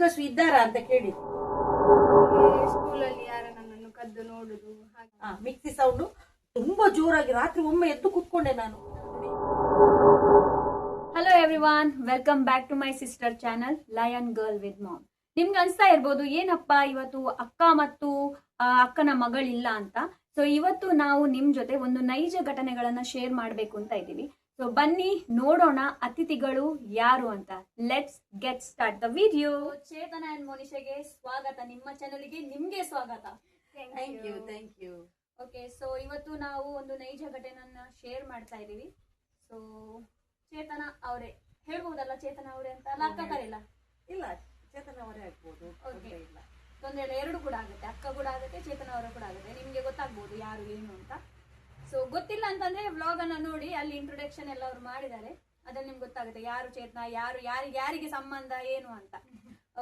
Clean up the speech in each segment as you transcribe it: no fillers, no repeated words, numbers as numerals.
ಹೆಂಗಸು ಇದ್ದಾರಾ ಅಂತ ಕೇಳಿ. ಸ್ಕೂಲಲ್ಲಿ ಯಾರ ನನ್ನನ್ನು ಕದ್ದು ನೋಡುದು. ಮಿಕ್ಸಿ ಸೌಂಡು ತುಂಬಾ ಜೋರಾಗಿ ರಾತ್ರಿ ಒಮ್ಮೆ ಎದ್ದು ಕುತ್ಕೊಂಡೆ ನಾನು. Hello everyone, welcome back to my sister channel lion girl with mom. ನಿಮ್ಗೆ ಅನ್ಸ್ತಾ ಇರ್ಬೋದು ಏನಪ್ಪಾ ಇವತ್ತು ಅಕ್ಕ ಮತ್ತು ಅಕ್ಕನ ಮಗಳಿಲ್ಲ ಅಂತ. ಸೊ ಇವತ್ತು ನಾವು ನಿಮ್ ಜೊತೆ ಒಂದು ನೈಜ ಘಟನೆಗಳನ್ನ ಶೇರ್ ಮಾಡ್ಬೇಕು ಅಂತ ಇದ್ದೀವಿ. ಸೊ ಬನ್ನಿ ನೋಡೋಣ ಅತಿಥಿಗಳು ಯಾರು ಅಂತ. Let's get start the video. Chetana and ಮೋನಿಶಾಗೆ ಸ್ವಾಗತ ನಿಮ್ಮ ಚಾನಲ್ಗೆ. ನಿಮ್ಗೆ ಸ್ವಾಗತ. Thank you. ಓಕೆ, ಸೊ ಇವತ್ತು ನಾವು ಒಂದು ನೈಜ ಘಟನೆಯನ್ನ ಶೇರ್ ಮಾಡ್ತಾ ಇದೀವಿ. ಸೊ ಚೇತನ ಅವರೇ ಹೇಳ್ಬೋದಲ್ಲ, ಚೇತನ ಅವರೇ ಅಂತ ಅಲ್ಲ, ಅಕ್ಕ ಕರೆಯಲ್ಲ? ಇಲ್ಲ, ಚೇತನ ಅವರೇ ಆಗ್ಬೋದು. ಇಲ್ಲ ತೊಂದ್ರೆ ಇಲ್ಲ, ಎರಡು ಕೂಡ ಆಗುತ್ತೆ, ಅಕ್ಕ ಕೂಡ ಆಗುತ್ತೆ, ಚೇತನ ಅವರು ಕೂಡ ಆಗುತ್ತೆ. ನಿಮ್ಗೆ ಗೊತ್ತಾಗ್ಬೋದು ಯಾರು ಏನು ಅಂತ. ಸೊ ಗೊತ್ತಿಲ್ಲ ಅಂತಂದ್ರೆ ವ್ಲಾಗ್ ಅನ್ನ ನೋಡಿ, ಅಲ್ಲಿ ಇಂಟ್ರೊಡಕ್ಷನ್ ಎಲ್ಲ ಅವ್ರು ಮಾಡಿದ್ದಾರೆ, ಅದ್ರಲ್ಲಿ ನಿಮ್ಗೆ ಗೊತ್ತಾಗುತ್ತೆ ಯಾರು ಚೇತನ, ಯಾರು ಯಾರಿಗೆ ಸಂಬಂಧ ಏನು ಅಂತ.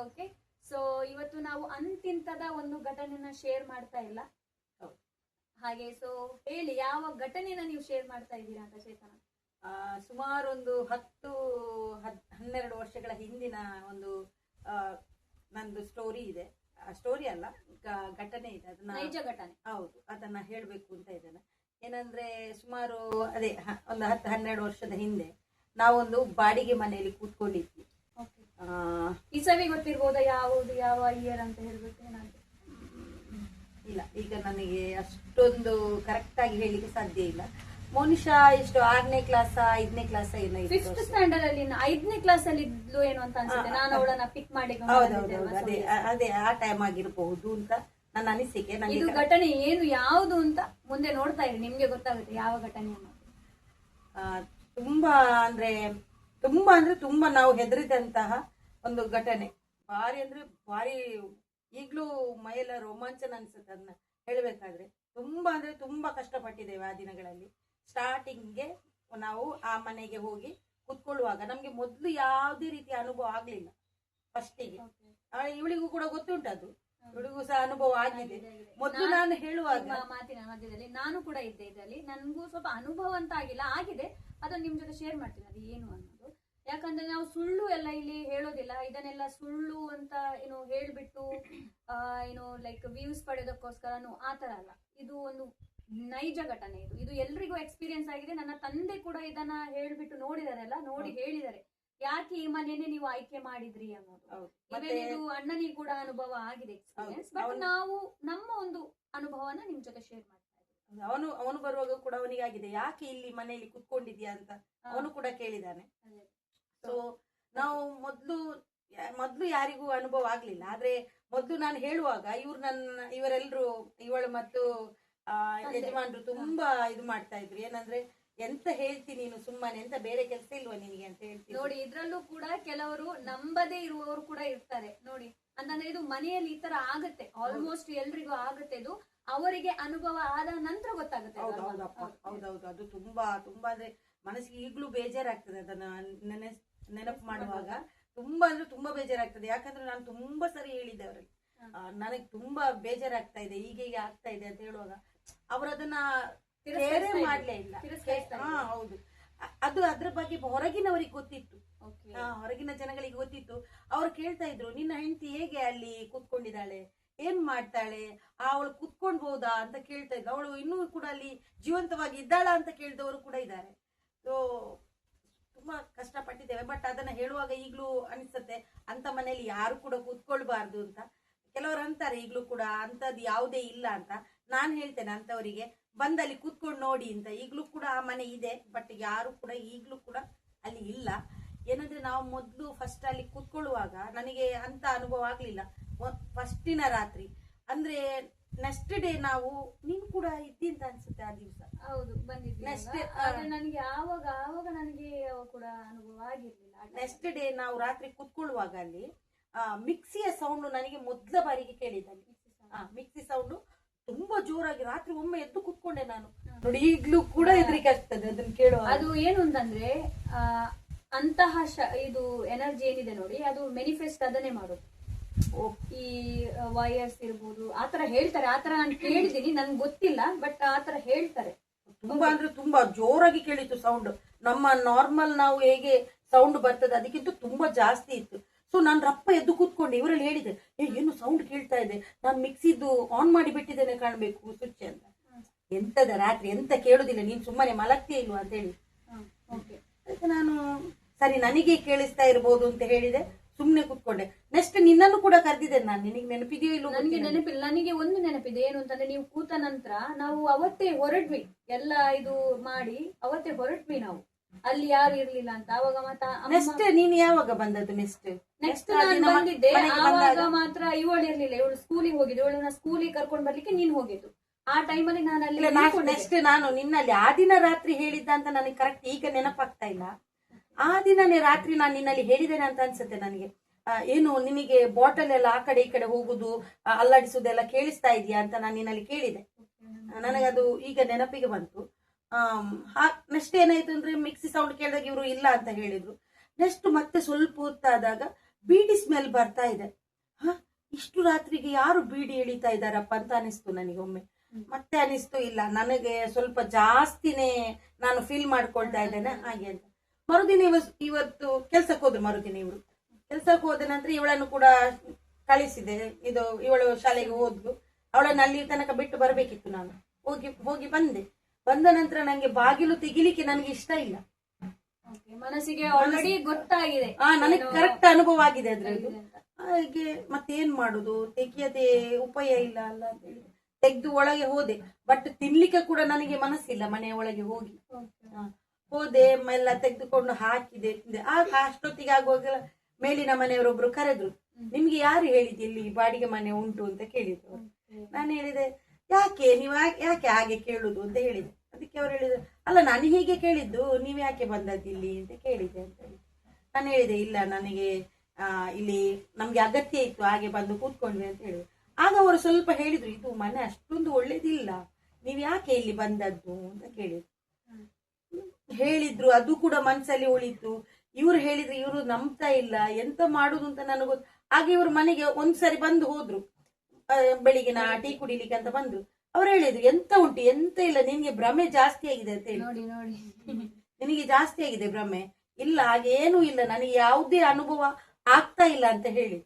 ಓಕೆ, ಸೊ ಇವತ್ತು ನಾವು ಅಂತಿಂತದ ಒಂದು ಘಟನೆನ ಶೇರ್ ಮಾಡ್ತಾ ಇಲ್ಲ ಹಾಗೆ. ಸೊ ಹೇಳಿ, ಯಾವ ಘಟನೆನ ನೀವು ಶೇರ್ ಮಾಡ್ತಾ ಇದ್ದೀರಾ ಅಂತ ಚೇತನ? ಸುಮಾರು ಒಂದು 10-12 ವರ್ಷಗಳ ಹಿಂದಿನ ಒಂದು ನಂದು ಸ್ಟೋರಿ ಇದೆ. ಸ್ಟೋರಿ ಅಲ್ಲ, ಘಟನೆ ಇದೆ. ಅದನ್ನ ನೈಜ ಘಟನೆ. ಹೌದು, ಅದನ್ನ ಹೇಳ್ಬೇಕು ಅಂತ ಇದ್ದೇನೆ. ಏನಂದ್ರೆ ಸುಮಾರು ಅದೇ ಒಂದು 10-12 ವರ್ಷದ ಹಿಂದೆ ನಾವೊಂದು ಬಾಡಿಗೆ ಮನೆಯಲ್ಲಿ ಕೂತ್ಕೊಂಡಿದ್ವಿ. ಇಸವಿ ಗೊತ್ತಿರ್ಬೋದಾ ಯಾವುದು, ಯಾವ ಇಯರ್ ಅಂತ ಹೇಳ್ಬೇಕು? ಏನಾದ್ರು ಇಲ್ಲ, ಈಗ ನನಗೆ ಅಷ್ಟೊಂದು ಕರೆಕ್ಟ್ ಆಗಿ ಹೇಳಿಕ್ಕೆ ಸಾಧ್ಯ ಇಲ್ಲ. ಮೋನಿಶಾ ಎಷ್ಟು 6ನೇ ಕ್ಲಾಸ್ 5ನೇ ಕ್ಲಾಸ್ ಏನೋ 5th ಸ್ಟ್ಯಾಂಡರ್ಡ್ ಅಲ್ಲಿ 5ನೇ ಕ್ಲಾಸ್ ಅಲ್ಲಿ ಇದ್ಲು ಏನು ಅಂತ ಅನ್ಸುತ್ತೆ. ನಾನು ಅವಳನ್ನ ಪಿಕ್ ಮಾಡಿ ಅದೇ ಆ ಟೈಮ್ ಆಗಿರಬಹುದು ಅಂತ ನನ್ನ ಅನಿಸಿಕೆ. ಇದು ಘಟನೆ ಏನು ಯಾವುದು ಅಂತ ಮುಂದೆ ನೋಡ್ತಾ ಇರಿ, ನಿಮ್ಗೆ ಗೊತ್ತಾಗುತ್ತೆ ಯಾವ ಘಟನೆ ಅನ್ನೋದು. ತುಂಬಾ ಅಂದ್ರೆ ತುಂಬಾ ನಾವು ಹೆದರಿದಂತಹ ಒಂದು ಘಟನೆ. ಭಾರಿ ಈಗ್ಲೂ ಮೈಯೆಲ್ಲ ರೋಮಾಂಚನ ಅನ್ಸುತ್ತೆ ಅದನ್ನ ಹೇಳ್ಬೇಕಾದ್ರೆ. ತುಂಬಾ ಕಷ್ಟಪಟ್ಟಿದ್ದೇವೆ ಆ ದಿನಗಳಲ್ಲಿ. ಸ್ಟಾರ್ಟಿಂಗ್ಗೆ ನಾವು ಆ ಮನೆಗೆ ಹೋಗಿ ಕುತ್ಕೊಳ್ಳುವಾಗ ನಮ್ಗೆ ಮೊದ್ಲು ಯಾವುದೇ ರೀತಿಯ ಅನುಭವ ಆಗ್ಲಿಲ್ಲ. ಫಸ್ಟಿಗೆ ಇವಳಿಗೂ ಕೂಡ ಗೊತ್ತುಂಟದು, ಇವಳಿಗೂ ಸಹ ಅನುಭವ ಆಗಿದೆ. ಮೊದ್ಲು ನಾನು ಹೇಳುವಾಗ ಮಾತಿನ ಮಧ್ಯದಲ್ಲಿ ನಾನು ಕೂಡ ಇದ್ದೆ ಇದರಲ್ಲಿ. ನನ್ಗೂ ಸ್ವಲ್ಪ ಅನುಭವ ಅಂತ ಆಗಿದೆ, ಅದನ್ನ ನಿಮ್ ಜೊತೆ ಶೇರ್ ಮಾಡ್ತೀನಿ, ಅದು ಏನು ಅನ್ನೋದು. ಯಾಕಂದ್ರೆ ನಾವು ಸುಳ್ಳು ಎಲ್ಲ ಇಲ್ಲಿ ಹೇಳೋದಿಲ್ಲ, ಇದನ್ನೆಲ್ಲ ಸುಳ್ಳು ಅಂತ ಏನು ಹೇಳ್ಬಿಟ್ಟು ಏನು ಲೈಕ್ ವ್ಯೂಸ್ ಪಡೆಯೋದಕ್ಕೋಸ್ಕರನು ಆತರ ಅಲ್ಲ. ಇದು ಒಂದು ನೈಜ ಘಟನೆ. ಇದು ಎಲ್ರಿಗೂ ಎಕ್ಸ್ಪೀರಿಯನ್ಸ್ ಆಗಿದೆ. ನನ್ನ ತಂದೆ ಕೂಡ ಇದನ್ನ ಹೇಳ್ಬಿಟ್ಟು ನೋಡಿದಾರೆಲ್ಲ, ನೋಡಿ ಹೇಳಿದ್ದಾರೆ ಯಾಕೆ ಈ ಮನೆಯನ್ನೇ ನೀವು ಆಯ್ಕೆ ಮಾಡಿದ್ರಿ ಅನ್ನೋದು. ಇದು ಅಣ್ಣನಿಗೆ ಕೂಡ ಅನುಭವ ಆಗಿದೆ ಎಕ್ಸ್ಪೀರಿಯನ್ಸ್. ಬಟ್ ನಾವು ನಮ್ಮ ಒಂದು ಅನುಭವನ ನಿಮ್ ಜೊತೆ ಶೇರ್ ಮಾಡ್ತಾ ಇದ್ದೀವಿ. ಅವನು ಬರುವಾಗ ಕೂಡ ಅವನಿಗೆ ಆಗಿದೆ, ಯಾಕೆ ಇಲ್ಲಿ ಮನೆಯಲ್ಲಿ ಕುತ್ಕೊಂಡಿದ್ಯಾ ಅಂತ ಅವನು ಕೂಡ ಕೇಳಿದಾನೆ. ಸೊ ನಾವು ಮೊದ್ಲು ಯಾರಿಗೂ ಅನುಭವ ಆಗ್ಲಿಲ್ಲ. ಆದ್ರೆ ಮೊದ್ಲು ನಾನು ಹೇಳುವಾಗ ಇವರೆಲ್ಲರೂ ಇವಳು ಮತ್ತು ಯಜಮಾನ್ರು ತುಂಬಾ ಇದು ಮಾಡ್ತಾ ಇದ್ರು. ಏನಂದ್ರೆ ಎಂತ ಹೇಳ್ತೀನಿ ನೀನು, ಸುಮ್ಮನೆ ಎಂತ ಬೇರೆ ಕೆಲಸ ಇಲ್ವಾ ನಿನಗೆ ಅಂತ ಹೇಳ್ತೀನಿ. ನೋಡಿ, ಇದ್ರಲ್ಲೂ ಕೂಡ ಕೆಲವರು ನಂಬದೇ ಇರುವವರು ಕೂಡ ಇರ್ತಾರೆ ನೋಡಿ. ಅಂತಂದ್ರೆ ಇದು ಮನೆಯಲ್ಲಿ ಈ ತರ ಆಗುತ್ತೆ, ಆಲ್ಮೋಸ್ಟ್ ಎಲ್ರಿಗೂ ಆಗುತ್ತೆ. ಇದು ಅವರಿಗೆ ಅನುಭವ ಆದ ನಂತರ ಗೊತ್ತಾಗುತ್ತೆ. ಹೌದೌದು, ಅದು ತುಂಬಾ ಅಂದ್ರೆ ಮನಸ್ಸಿಗೆ ಈಗ್ಲೂ ಬೇಜಾರಾಗ್ತದೆ. ಅದನ್ನ ನೆನಪು ಮಾಡುವಾಗ ತುಂಬಾ ಬೇಜಾರಾಗ್ತದೆ. ಯಾಕಂದ್ರೆ ನಾನು ತುಂಬಾ ಸರಿ ಹೇಳಿದ್ದೆ ಅವರಲ್ಲಿ, ನನಗೆ ತುಂಬಾ ಬೇಜಾರಾಗ್ತಾ ಇದೆ, ಹೀಗೆ ಆಗ್ತಾ ಇದೆ ಅಂತ ಹೇಳುವಾಗ ಅವರದನ್ನ ಕೇರೆ ಮಾಡ್ಲೇ ಇಲ್ಲ. ಹೌದು, ಅದು ಅದ್ರ ಬಗ್ಗೆ ಹೊರಗಿನವರಿಗೆ ಗೊತ್ತಿತ್ತು, ಹೊರಗಿನ ಜನಗಳಿಗೆ ಗೊತ್ತಿತ್ತು. ಅವ್ರು ಕೇಳ್ತಾ ಇದ್ರು, ನಿನ್ನ ಹೆಂಡತಿ ಹೇಗೆ ಅಲ್ಲಿ ಕೂತ್ಕೊಂಡಿದ್ದಾಳೆ, ಏನ್ ಮಾಡ್ತಾಳೆ, ಅವಳು ಕೂತ್ಕೊಂಡ್ಬೋದಾ ಅಂತ ಕೇಳ್ತಾ ಇದ್ರು. ಅವಳು ಇನ್ನೂ ಕೂಡ ಅಲ್ಲಿ ಜೀವಂತವಾಗಿ ಇದ್ದಾಳ ಅಂತ ಕೇಳಿದವರು ಕೂಡ ಇದ್ದಾರೆ. ಸೊ ತುಂಬಾ ಕಷ್ಟಪಟ್ಟಿದ್ದೇವೆ. ಬಟ್ ಅದನ್ನ ಹೇಳುವಾಗ ಈಗ್ಲೂ ಅನಿಸುತ್ತೆ, ಅಂತ ಮನೆಯಲ್ಲಿ ಯಾರು ಕೂಡ ಕೂತ್ಕೊಳ್ಬಾರ್ದು ಅಂತ. ಕೆಲವರು ಅಂತಾರೆ ಈಗ್ಲೂ ಕೂಡ ಅಂತದ್ ಯಾವುದೇ ಇಲ್ಲ ಅಂತ. ನಾನ್ ಹೇಳ್ತೇನೆ ಅಂತವರಿಗೆ, ಬಂದಲ್ಲಿ ಕೂತ್ಕೊಂಡು ನೋಡಿ ಅಂತ. ಈಗ್ಲೂ ಕೂಡ ಆ ಮನೆ ಇದೆ, ಬಟ್ ಯಾರು ಕೂಡ ಈಗ್ಲೂ ಕೂಡ ಅಲ್ಲಿ ಇಲ್ಲ. ಏನಂದ್ರೆ ನಾವು ಮೊದ್ಲು ಫಸ್ಟ್ ಅಲ್ಲಿ ಕೂತ್ಕೊಳ್ಳುವಾಗ ನನಗೆ ಅಂತ ಅನುಭವ ಆಗ್ಲಿಲ್ಲ. ಫಸ್ಟಿನ ರಾತ್ರಿ ಅಂದ್ರೆ ನೆಕ್ಸ್ಟ್ ಡೇ ನೀನ್ ಕೂಡ ಇದ್ದಿ ಅಂತ ಅನ್ಸುತ್ತೆ ಆ ದಿವಸ. ಹೌದು, ಬಂದಿದ್ದೆ. ನನಗೆ ಆವಾಗ ನನಗೆ ಕೂಡ ಅನುಭವ ಆಗಿರ್ಲಿಲ್ಲ. ನೆಕ್ಸ್ಟ್ ಡೇ ನಾವು ರಾತ್ರಿ ಕೂತ್ಕೊಳ್ಳುವಾಗ ಅಲ್ಲಿ ಮಿಕ್ಸಿಯ ಸೌಂಡ್ ನನಗೆ ಮೊದಲ ಬಾರಿಗೆ ಕೇಳಿದ್ದಲ್ಲಿ. ಮಿಕ್ಸಿ ಸೌಂಡ್ ತುಂಬಾ ಜೋರಾಗಿ ರಾತ್ರಿ ಒಮ್ಮೆ ಎದ್ದು ಕೂತ್ಕೊಂಡೆ ನಾನು. ನೋಡಿ, ಈಗ್ಲೂ ಕೂಡ ಹೆದರಿಕೆ ಆಗ್ತದೆ ಅದನ್ನ ಕೇಳುವ. ಅದು ಏನು ಅಂತಂದ್ರೆ ಅಂತಹ ಇದು ಎನರ್ಜಿ ಏನಿದೆ ನೋಡಿ, ಅದು ಮ್ಯಾನಿಫೆಸ್ಟ್ ಅದನ್ನೇ ಮಾಡೋದು. ಈ ವೈರ್ಸ್ ಇರ್ಬೋದು, ಆತರ ಹೇಳ್ತಾರೆ. ಆತರ ನಾನು ಕೇಳಿದೀನಿ, ನನ್ಗೆ ಗೊತ್ತಿಲ್ಲ, ಬಟ್ ಆತರ ಹೇಳ್ತಾರೆ. ತುಂಬಾ ಜೋರಾಗಿ ಕೇಳಿತ್ತು ಸೌಂಡ್. ನಮ್ಮ ನಾರ್ಮಲ್ ನಾವು ಹೇಗೆ ಸೌಂಡ್ ಬರ್ತದೆ ಅದಕ್ಕಿಂತ ತುಂಬಾ ಜಾಸ್ತಿ ಇತ್ತು. ಸೊ ನಾನು ರಪ್ಪ ಎದ್ದು ಕೂತ್ಕೊಂಡೆ, ಇವರಲ್ಲಿ ಹೇಳಿದೆ ಏನು ಸೌಂಡ್ ಕೇಳ್ತಾ ಇದೆ, ನಾನು ಮಿಕ್ಸಿದ್ದು ಆನ್ ಮಾಡಿ ಬಿಟ್ಟಿದ್ದೇನೆ ಕಾಣ್ಬೇಕು ಸ್ವಿಚ್ ಅಂತ. ಎಂತದ ರಾತ್ರಿ ಎಂತ ಕೇಳುದಿಲ್ಲ, ನೀನ್ ಸುಮ್ಮನೆ ಮಲಗ್ತೇ ಇಲ್ವಾ ಅಂತ ಹೇಳಿ ಅದಕ್ಕೆ ನಾನು ಸರಿ ನನಗೆ ಕೇಳಿಸ್ತಾ ಇರ್ಬೋದು ಅಂತ ಹೇಳಿದೆ, ಸುಮ್ನೆ ಕೂತ್ಕೊಂಡೆ. ನೆಕ್ಸ್ಟ್ ನಿನ್ನನ್ನು ಕೂಡ ಕರೆದಿದ್ದೇನೆ ನಾನು, ನಿನಗೆ ನೆನಪಿದೆಯೋ ಇಲ್ಲೋ ನನಗೆ ನೆನಪಿಲ್ಲ. ನನಗೆ ಒಂದು ನೆನಪಿದೆ, ಏನು ಅಂತಂದ್ರೆ ನೀವು ಕೂತ ನಂತರ ನಾವು ಅವತ್ತೇ ಹೊರಡ್ವಿ, ಎಲ್ಲ ಇದು ಮಾಡಿ ಅವತ್ತೇ ಹೊರಟ್ವಿ ನಾವು, ಅಲ್ಲಿ ಯಾರು ಇರ್ಲಿಲ್ಲ ಅಂತ. ಅವಾಗ ನೆಕ್ಸ್ಟ್ ನೀನು ಯಾವಾಗ ಬಂದದ್ದು? ನೆಕ್ಸ್ಟ್ ನಾನು ಬಂದಿದ್ದೆ, ಆವಾಗ ಮಾತ್ರ ಇವಳು ಇರ್ಲಿಲ್ಲ, ಇವಳು ಸ್ಕೂಲಿಗೆ ಹೋಗಿದ್ದು, ಇವಳನ್ನ ಸ್ಕೂಲಿಗೆ ಕರ್ಕೊಂಡ್ ಬರ್ಲಿಕ್ಕೆ ನೀನ್ ಹೋಗಿದ್ದು. ಆ ಟೈಮಲ್ಲಿ ನಾನು ಅಲ್ಲಿ ನೆಕ್ಸ್ಟ್ ನಾನು ನಿನ್ನಲ್ಲಿ ಆ ದಿನ ರಾತ್ರಿ ಹೇಳಿದ್ದ ಅಂತ ನನಗೆ ಕರೆಕ್ಟ್ ಈಗ ನೆನಪಾಗ್ತಾ ಇಲ್ಲ. ಆ ದಿನನೇ ರಾತ್ರಿ ನಾನು ನಿನ್ನಲ್ಲಿ ಹೇಳಿದ್ದೇನೆ ಅಂತ ಅನ್ಸುತ್ತೆ ನನಗೆ. ಏನು ನಿನಗೆ ಬಾಟಲ್ ಎಲ್ಲ ಆ ಕಡೆ ಈ ಕಡೆ ಹೋಗುದು ಅಲ್ಲಾಡಿಸುದೆಲ್ಲ ಕೇಳಿಸ್ತಾ ಇದೆಯಾ ಅಂತ ನಾನು ನಿನ್ನಲ್ಲಿ ಕೇಳಿದೆ. ನನಗದು ಈಗ ನೆನಪಿಗೆ ಬಂತು. ನೆಕ್ಸ್ಟ್ ಏನಾಯ್ತು ಅಂದ್ರೆ ಮಿಕ್ಸಿ ಸೌಂಡ್ ಕೇಳಿದಾಗ ಇವರು ಇಲ್ಲ ಅಂತ ಹೇಳಿದ್ರು. ನೆಕ್ಸ್ಟ್ ಮತ್ತೆ ಸ್ವಲ್ಪ ಹೊತ್ತಾದಾಗ ಬೀಡಿ ಸ್ಮೆಲ್ ಬರ್ತಾ ಇದೆ. ಇಷ್ಟು ರಾತ್ರಿಗೆ ಯಾರು ಬೀಡಿ ಎಳಿತಾ ಇದ್ದಾರಪ್ಪ ಅಂತ ಅನಿಸ್ತು ನನಗೆ ಒಮ್ಮೆ. ಮತ್ತೆ ಅನಿಸ್ತು ಇಲ್ಲ ನನಗೆ ಸ್ವಲ್ಪ ಜಾಸ್ತಿನೇ ನಾನು ಫೀಲ್ ಮಾಡ್ಕೊಳ್ತಾ ಇದ್ದೇನೆ ಹಾಗೆ ಅಂತ. ಮರುದಿನ ಇವತ್ತು ಕೆಲ್ಸಕ್ಕೆ ಹೋದ್ರು. ಮರುದಿನ ಇವರು ಕೆಲ್ಸಕ್ಕೆ ಹೋದ ನಂತರ ಇವಳನ್ನು ಕೂಡ ಕಳಿಸಿದೆ. ಇದು ಇವಳು ಶಾಲೆಗೆ ಹೋದ್ಲು, ಅವಳನ್ನು ಅಲ್ಲಿ ತನಕ ಬಿಟ್ಟು ಬರ್ಬೇಕಿತ್ತು. ನಾನು ಹೋಗಿ ಬಂದ ನಂತರ ನಂಗೆ ಬಾಗಿಲು ತೆಗಿಲಿಕ್ಕೆ ನನಗೆ ಇಷ್ಟ ಇಲ್ಲ. ಮನಸ್ಸಿಗೆ ಆಲ್ರೆಡಿ ಗೊತ್ತಾಗಿದೆ, ನನಗೆ ಕರೆಕ್ಟ್ ಅನುಭವ ಆಗಿದೆ ಅದ್ರಲ್ಲಿ. ಹಾಗೆ ಮತ್ತೇನ್ ಮಾಡುದು, ತೆಗಿಯದೆ ಉಪಾಯ ಇಲ್ಲ ಅಲ್ಲ ಅಂತ ಹೇಳಿ ತೆಗೆದು ಒಳಗೆ ಹೋದೆ. ಬಟ್ ತಿನ್ಲಿಕ್ಕೆ ಕೂಡ ನನಗೆ ಮನಸ್ಸಿಲ್ಲ. ಮನೆಯ ಒಳಗೆ ಹೋದೆ, ಎಲ್ಲ ತೆಗೆದುಕೊಂಡು ಹಾಕಿದೆ, ತಿಂದೆ. ಅಷ್ಟೊತ್ತಿಗೆ ಆಗುವಾಗ ಮೇಲಿನ ಮನೆಯವರೊಬ್ರು ಕರೆದ್ರು, ನಿಮ್ಗೆ ಯಾರು ಹೇಳಿದ್ದು ಇಲ್ಲಿ ಬಾಡಿಗೆ ಮನೆ ಉಂಟು ಅಂತ ಕೇಳಿದ್ರು. ನಾನು ಹೇಳಿದೆ, ನೀವು ಯಾಕೆ ಹಾಗೆ ಕೇಳುದು ಅಂತ ಹೇಳಿದೆ. ಅದಕ್ಕೆ ಅವ್ರು ಹೇಳಿದ್ರು, ಅಲ್ಲ ನಾನು ಹೀಗೆ ಕೇಳಿದ್ದು, ನೀವ್ ಯಾಕೆ ಬಂದದ್ದಿಲ್ಲಿ ಅಂತ ಕೇಳಿದೆ ಅಂತ ಹೇಳಿ. ನಾನು ಹೇಳಿದೆ, ಇಲ್ಲ ನನಗೆ ಇಲ್ಲಿ ನಮ್ಗೆ ಅಗತ್ಯ ಇತ್ತು, ಹಾಗೆ ಬಂದು ಕೂತ್ಕೊಂಡ್ವಿ ಅಂತ ಹೇಳಿದ್ರು. ಆಗ ಅವರು ಸ್ವಲ್ಪ ಹೇಳಿದ್ರು, ಇದು ಮನೆ ಅಷ್ಟೊಂದು ಒಳ್ಳೇದಿಲ್ಲ, ನೀವ್ ಯಾಕೆ ಇಲ್ಲಿ ಬಂದದ್ದು ಅಂತ ಹೇಳಿದ್ರು. ಅದು ಕೂಡ ಮನ್ಸಲ್ಲಿ ಉಳಿತು. ಇವ್ರು ಹೇಳಿದ್ರು, ಇವರು ನಂಬ್ತಾ ಇಲ್ಲ, ಎಂತ ಮಾಡುದು ಅಂತ ನನಗೊತ್ತು. ಹಾಗೆ ಇವ್ರು ಮನೆಗೆ ಒಂದ್ಸರಿ ಬಂದು ಹೋದ್ರು, ಬೆಳಿಗ್ಗೆ ಟೀ ಕುಡಿಲಿಕ್ಕೆ ಅಂತ ಬಂದ್ರು. ಅವ್ರು ಹೇಳಿದ್ರು, ಎಂತ ಉಂಟು, ಎಂತ ಇಲ್ಲ, ನಿನ್ಗೆ ಭ್ರಮೆ ಜಾಸ್ತಿ ಆಗಿದೆ ಅಂತ ಹೇಳಿ. ನಿನಗೆ ಜಾಸ್ತಿ ಆಗಿದೆ ಭ್ರಮೆ. ಇಲ್ಲ ಹಾಗೆ ಏನೂ ಇಲ್ಲ, ನನಗೆ ಯಾವುದೇ ಅನುಭವ ಆಗ್ತಾ ಇಲ್ಲ ಅಂತ ಹೇಳಿ.